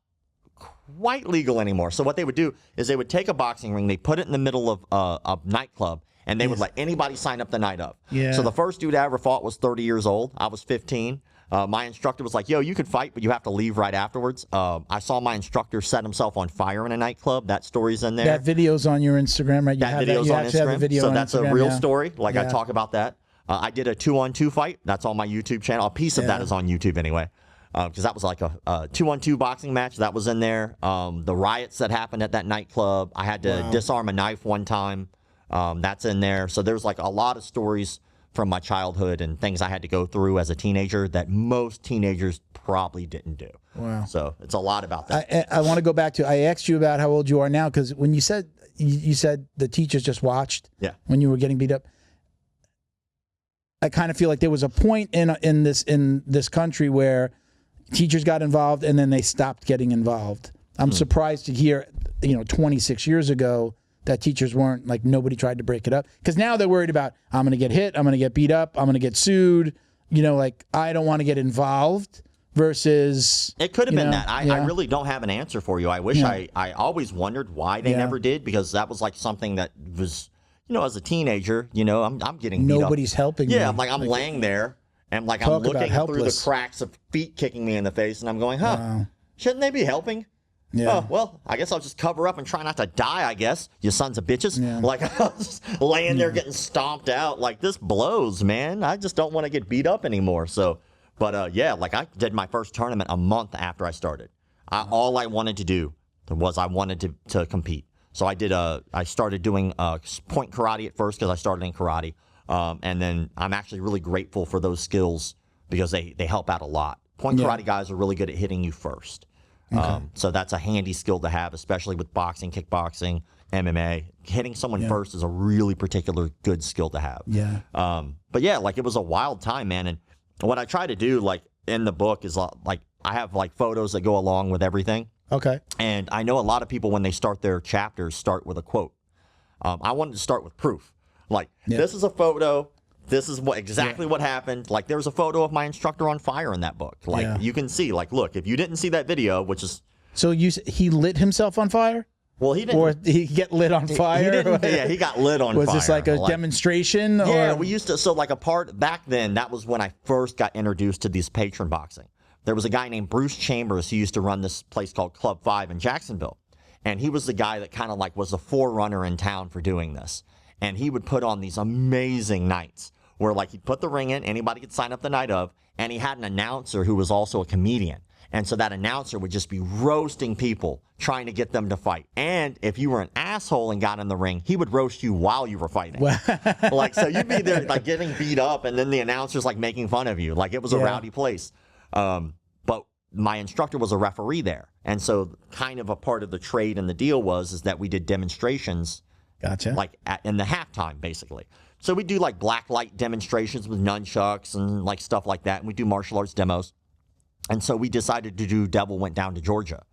quite legal anymore. So what they would do is they would take a boxing ring, they put it in the middle of a nightclub, and they would let anybody sign up the night of. Yeah. So the first dude I ever fought was 30 years old. I was 15. My instructor was like, yo, you could fight, but you have to leave right afterwards. I saw my instructor set himself on fire in a nightclub. That story's in there. That video's on your Instagram, right? That video's on Instagram. So that's Instagram, a real story. Like I talk about that. I did a 2-on-2 fight. That's on my YouTube channel. A piece of that is on YouTube anyway. Because that was like a 2-on-2 boxing match. That was in there. The riots that happened at that nightclub. I had to disarm a knife one time. That's in there. So there's like a lot of stories from my childhood and things I had to go through as a teenager that most teenagers probably didn't do. Wow. So it's a lot about that. I want to go back to, I asked you about how old you are now, because when you said the teachers just watched when you were getting beat up. I kind of feel like there was a point in this country where teachers got involved and then they stopped getting involved. I'm surprised to hear, 26 years ago, that teachers weren't, like, nobody tried to break it up. Because now they're worried about, I'm going to get hit, I'm going to get beat up, I'm going to get sued. Like, I don't want to get involved versus... It could have been that. I really don't have an answer for you. I wish I always wondered why they never did, because that was, like, something that was, as a teenager, I'm getting beat up. Nobody's helping me. Yeah, I'm laying there, and, like, I'm looking through the cracks of feet kicking me in the face, and I'm going, shouldn't they be helping? Yeah. Oh, well, I guess I'll just cover up and try not to die, I guess, you sons of bitches. Yeah. Like, I was just laying there getting stomped out. Like, this blows, man. I just don't want to get beat up anymore. So, but, like, I did my first tournament a month after I started. All I wanted to do was I wanted to compete. So I started doing point karate at first because I started in karate. And then I'm actually really grateful for those skills because they help out a lot. Point karate guys are really good at hitting you first. Okay. So that's a handy skill to have, especially with boxing, kickboxing, MMA. Hitting someone first is a really particular good skill to have. Yeah. But yeah, like, it was a wild time, man. And what I try to do, like, in the book is, like, I have, like, photos that go along with everything. Okay. And I know a lot of people, when they start their chapters, start with a quote. I wanted to start with proof. Like, this is a photo. This is exactly what happened. Like, there was a photo of my instructor on fire in that book. Like, you can see, like, look, if you didn't see that video, which is... So he lit himself on fire? Well, he didn't... Or he get lit on fire? He didn't, yeah, he got lit on fire. Was this like a demonstration? Yeah, or? we used to... So, like, back then, that was when I first got introduced to this patron boxing. There was a guy named Bruce Chambers who used to run this place called Club 5 in Jacksonville. And he was the guy that kind of, like, was the forerunner in town for doing this. And he would put on these amazing nights where, like, he'd put the ring in, anybody could sign up the night of, and he had an announcer who was also a comedian. And so that announcer would just be roasting people, trying to get them to fight. And if you were an asshole and got in the ring, he would roast you while you were fighting. Like, so you'd be there, like, getting beat up, and then the announcer's, like, making fun of you. Like, it was a rowdy place. But my instructor was a referee there. And so kind of a part of the trade and the deal is that we did demonstrations. Gotcha. Like, in the halftime, basically. So we do, like, black light demonstrations with nunchucks and, like, stuff like that. And we do martial arts demos. And so we decided to do Devil Went Down to Georgia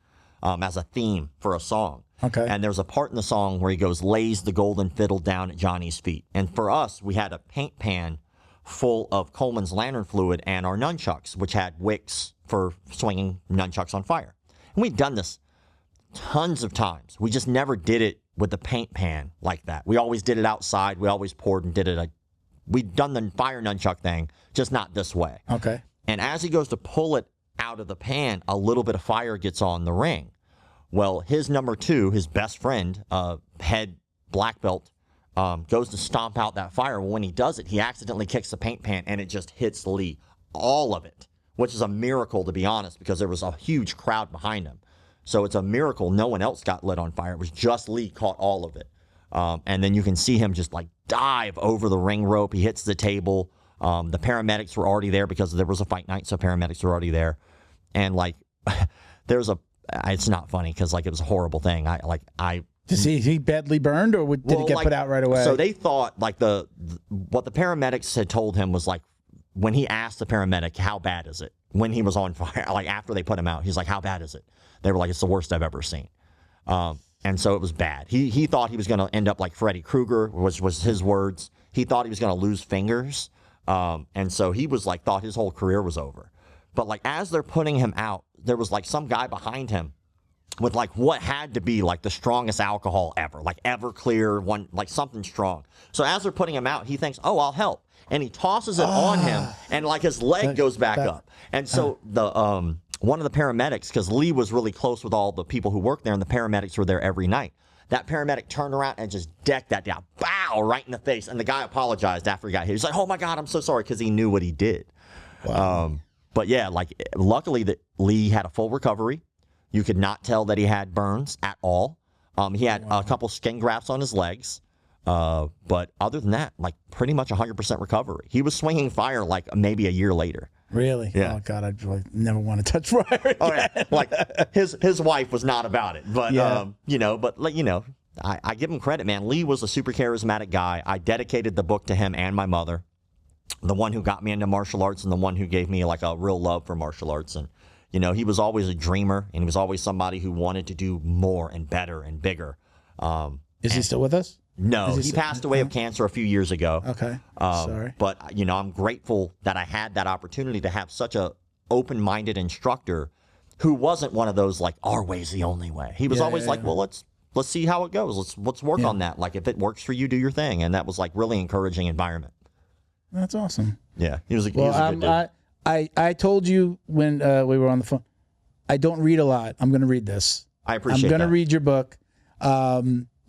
as a theme for a song. Okay. And there's a part in the song where he goes, lays the golden fiddle down at Johnny's feet. And for us, we had a paint pan full of Coleman's lantern fluid and our nunchucks, which had wicks for swinging nunchucks on fire. And we'd done this tons of times. We just never did it with the paint pan like that. We always did it outside. We always poured and did it. We'd done the fire nunchuck thing, just not this way. Okay. And as he goes to pull it out of the pan, a little bit of fire gets on the ring. Well, his number two, his best friend, head black belt, goes to stomp out that fire. Well, when he does it, he accidentally kicks the paint pan, and it just hits Lee, all of it, which is a miracle, to be honest, because there was a huge crowd behind him. So it's a miracle no one else got lit on fire. It was just Lee caught all of it. And then you can see him just, like, dive over the ring rope. He hits the table. The paramedics were already there because there was a fight night, so paramedics were already there. And, like, it's not funny because, like, it was a horrible thing. Is he badly burned, or did it get put out right away? So they thought, like, what the paramedics had told him was, like, when he asked the paramedic, how bad is it? When he was on fire, like, after they put him out, he's like, how bad is it? They were like, it's the worst I've ever seen. And so it was bad. He thought he was going to end up like Freddy Krueger, which was his words. he thought he was going to lose fingers. And so he was like, thought his whole career was over. But like, as they're putting him out, there was like some guy behind him with like what had to be like the strongest alcohol ever, like Everclear, one, like something strong. So as they're putting him out, he thinks, oh, I'll help. And he tosses it on him, and like his leg goes back up. And so the one of the paramedics, because Lee was really close with all the people who worked there, and the paramedics were there every night. That paramedic turned around and just decked that down, bow, right in the face. And the guy apologized after he got hit. He's like, oh my God, I'm so sorry, because he knew what he did. Wow. But yeah, like luckily that Lee had a full recovery. You could not tell that he had burns at all. He had a couple skin grafts on his legs. But other than that, like pretty much 100% recovery. He was swinging fire like maybe a year later. Really? Yeah. Oh God, I'd like, never want to touch fire again. Oh yeah. Like his wife was not about it, but you know, but like, you know, I give him credit, man. Lee was a super charismatic guy. I dedicated the book to him and my mother, the one who got me into martial arts and the one who gave me like a real love for martial arts. And you know, he was always a dreamer, and he was always somebody who wanted to do more and better and bigger. Is he still with us? No, he passed away of cancer a few years ago. Okay, sorry. But, you know, I'm grateful that I had that opportunity to have such a open-minded instructor who wasn't one of those, like, our way's the only way. He was always like, well, let's see how it goes. Let's work on that. Like, if it works for you, do your thing. And that was, like, really encouraging environment. That's awesome. Yeah, he was a good dude. I told you when we were on the phone, I don't read a lot. I'm going to read this. I appreciate that. I'm going to read your book.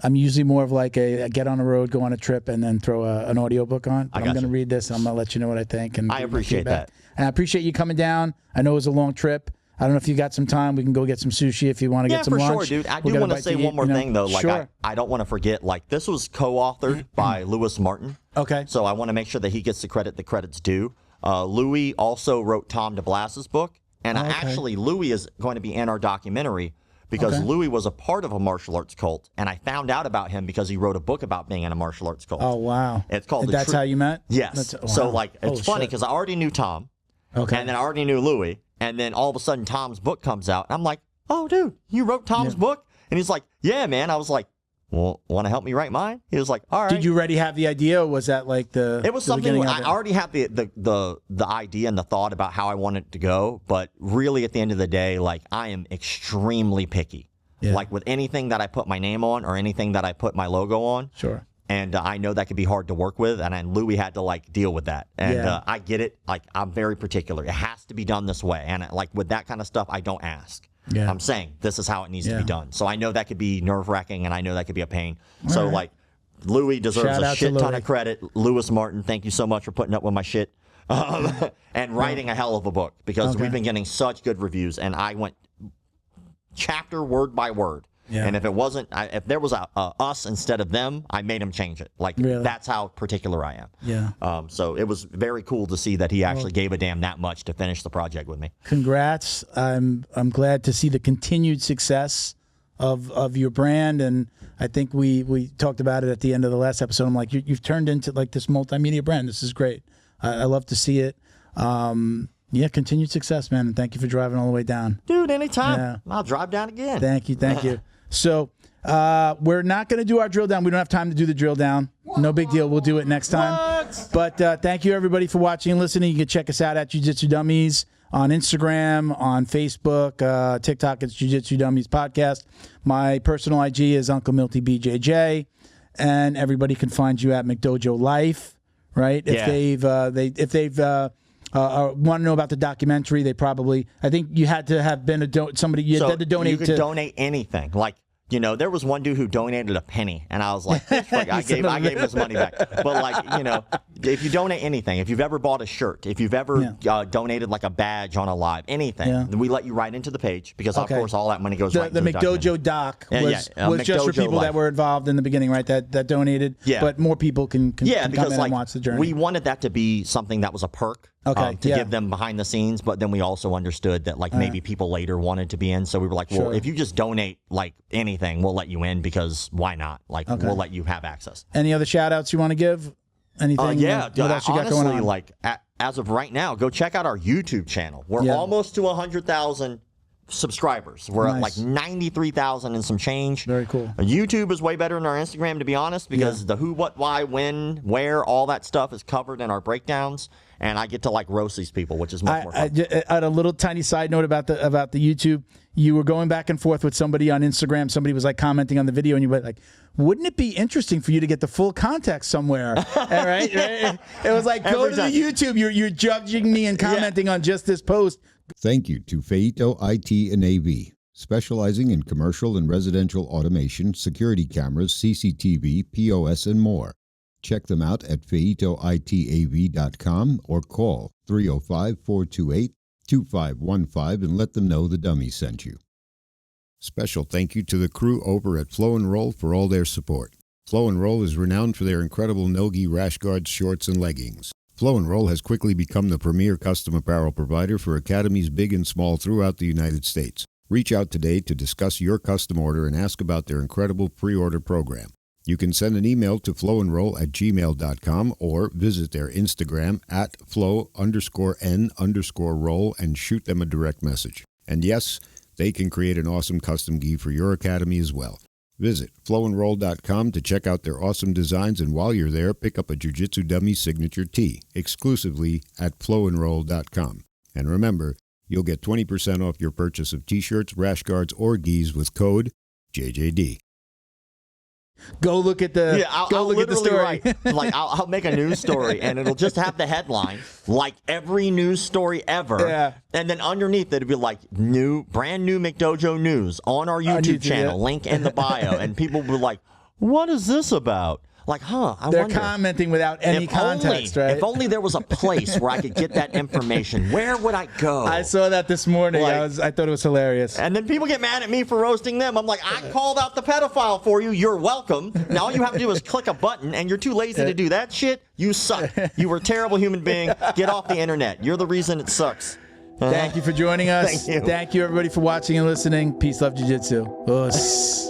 I'm usually more of like a get on the road, go on a trip, and then throw an audio book on. But I'm going to read this, and I'm going to let you know what I think. And I appreciate that. And I appreciate you coming down. I know it was a long trip. I don't know if you got some time. We can go get some sushi if you want to get some lunch. Yeah, for sure, dude. I do want to say one more thing, though. Like, I don't want to forget, like, this was co-authored by Lewis Martin. Okay. So I want to make sure that he gets the credit's due. Louis also wrote Tom DeBlass's book. And actually, Louis is going to be in our documentary because Louis was a part of a martial arts cult. And I found out about him because he wrote a book about being in a martial arts cult. Oh, wow. It's called That's how you met? Yes. Wow. So, like, it's funny because I already knew Tom. Okay. And then I already knew Louis. And then all of a sudden, Tom's book comes out. And I'm like, oh, dude, you wrote Tom's book? And he's like, yeah, man. I was like, well, want to help me write mine? He was like, all right. Did you already have the idea, or was that like the It was something, I already had the idea and the thought about how I wanted it to go. But really, at the end of the day, like, I am extremely picky. Yeah. Like, with anything that I put my name on or anything that I put my logo on. Sure. And I know that could be hard to work with. And then Louis had to, like, deal with that. And I get it. Like, I'm very particular. It has to be done this way. And, like, with that kind of stuff, I don't ask. Yeah. I'm saying this is how it needs to be done. So I know that could be nerve-wracking, and I know that could be a pain. So, like, Louis deserves a shit ton of credit. Lewis Martin, thank you so much for putting up with my shit. And writing a hell of a book, because we've been getting such good reviews, and I went chapter word by word. Yeah. And if it wasn't, if there was a us instead of them, I made him change it. Like, that's how particular I am. Yeah. So it was very cool to see that he actually gave a damn that much to finish the project with me. Congrats. I'm glad to see the continued success of your brand. And I think we talked about it at the end of the last episode. I'm like, you've turned into like this multimedia brand. This is great. I love to see it. Yeah, continued success, man. And thank you for driving all the way down. Dude, anytime. Yeah. I'll drive down again. Thank you. So we're not going to do our drill down. We don't have time to do the drill down. No big deal. We'll do it next time. But thank you, everybody, for watching and listening. You can check us out at Jiu-Jitsu Dummies on Instagram, on Facebook, TikTok. It's Jiu-Jitsu Dummies Podcast. My personal IG is Uncle Milty BJJ. And everybody can find you at McDojo Life, right? If they've want to know about the documentary, they probably, I think you had to have been somebody you had to donate. You could donate anything. Like, you know, there was one dude who donated a penny, and I was like, I gave him his money back. But, like, you know, if you donate anything, if you've ever bought a shirt, if you've ever donated like a badge on a live, anything, we let you right into the page, because of course all that money goes right into the McDojo doc was just for people that were involved in the beginning, right? That donated. Yeah. But more people can because come in like, and watch the journey. We wanted that to be something that was a perk. To give them behind the scenes, but then we also understood that, like, maybe people later wanted to be in, so we were like, well, if you just donate like anything, we'll let you in, because why not? Like, we'll let you have access. Any other shout outs you want to give? Anything? What else you got going on? Like, as of right now, go check out our YouTube channel. We're almost to 100,000 subscribers. We're at Nice. like 93,000 and some change. Very cool. YouTube is way better than our Instagram, to be honest, because the who, what, why, when, where, all that stuff is covered in our breakdowns, and I get to like roast these people, which is much more fun. I had a little tiny side note about the YouTube. You were going back and forth with somebody on Instagram. Somebody was like commenting on the video, and you were like, "Wouldn't it be interesting for you to get the full context somewhere?" right? It was like, go to the YouTube. You're judging me and commenting on just this post. Thank you to Feito IT and AV, specializing in commercial and residential automation, security cameras, CCTV, POS, and more. Check them out at feitoitav.com or call 305-428-2515 and let them know the dummy sent you. Special thank you to the crew over at Flow and Roll for all their support. Flow and Roll is renowned for their incredible no-gi rash guards, shorts, and leggings. Flow and Roll has quickly become the premier custom apparel provider for academies big and small throughout the United States. Reach out today to discuss your custom order and ask about their incredible pre-order program. You can send an email to flowandroll@gmail.com or visit their Instagram at flow_n_roll and shoot them a direct message. And yes, they can create an awesome custom gi for your academy as well. Visit flowandroll.com to check out their awesome designs, and while you're there, pick up a Jiu-Jitsu Dummy signature tee exclusively at flowandroll.com. And remember, you'll get 20% off your purchase of t-shirts, rash guards, or gis with code JJD. Go look at the I'll look at the story. Like I'll make a news story and it'll just have the headline like every news story ever. Yeah. And then underneath it'll be like brand new McDojo news on our YouTube channel, link in the bio, and people will be like, "What is this about?" Like, They're wonder. commenting without any context, right? If only there was a place where I could get that information. Where would I go? I saw that this morning. I thought it was hilarious. And then people get mad at me for roasting them. I'm like, I called out the pedophile for you. You're welcome. Now all you have to do is click a button, and you're too lazy to do that shit. You suck. You were a terrible human being. Get off the internet. You're the reason it sucks. Thank you for joining us. Thank you. Thank you, everybody, for watching and listening. Peace, love, jiu-jitsu. Us.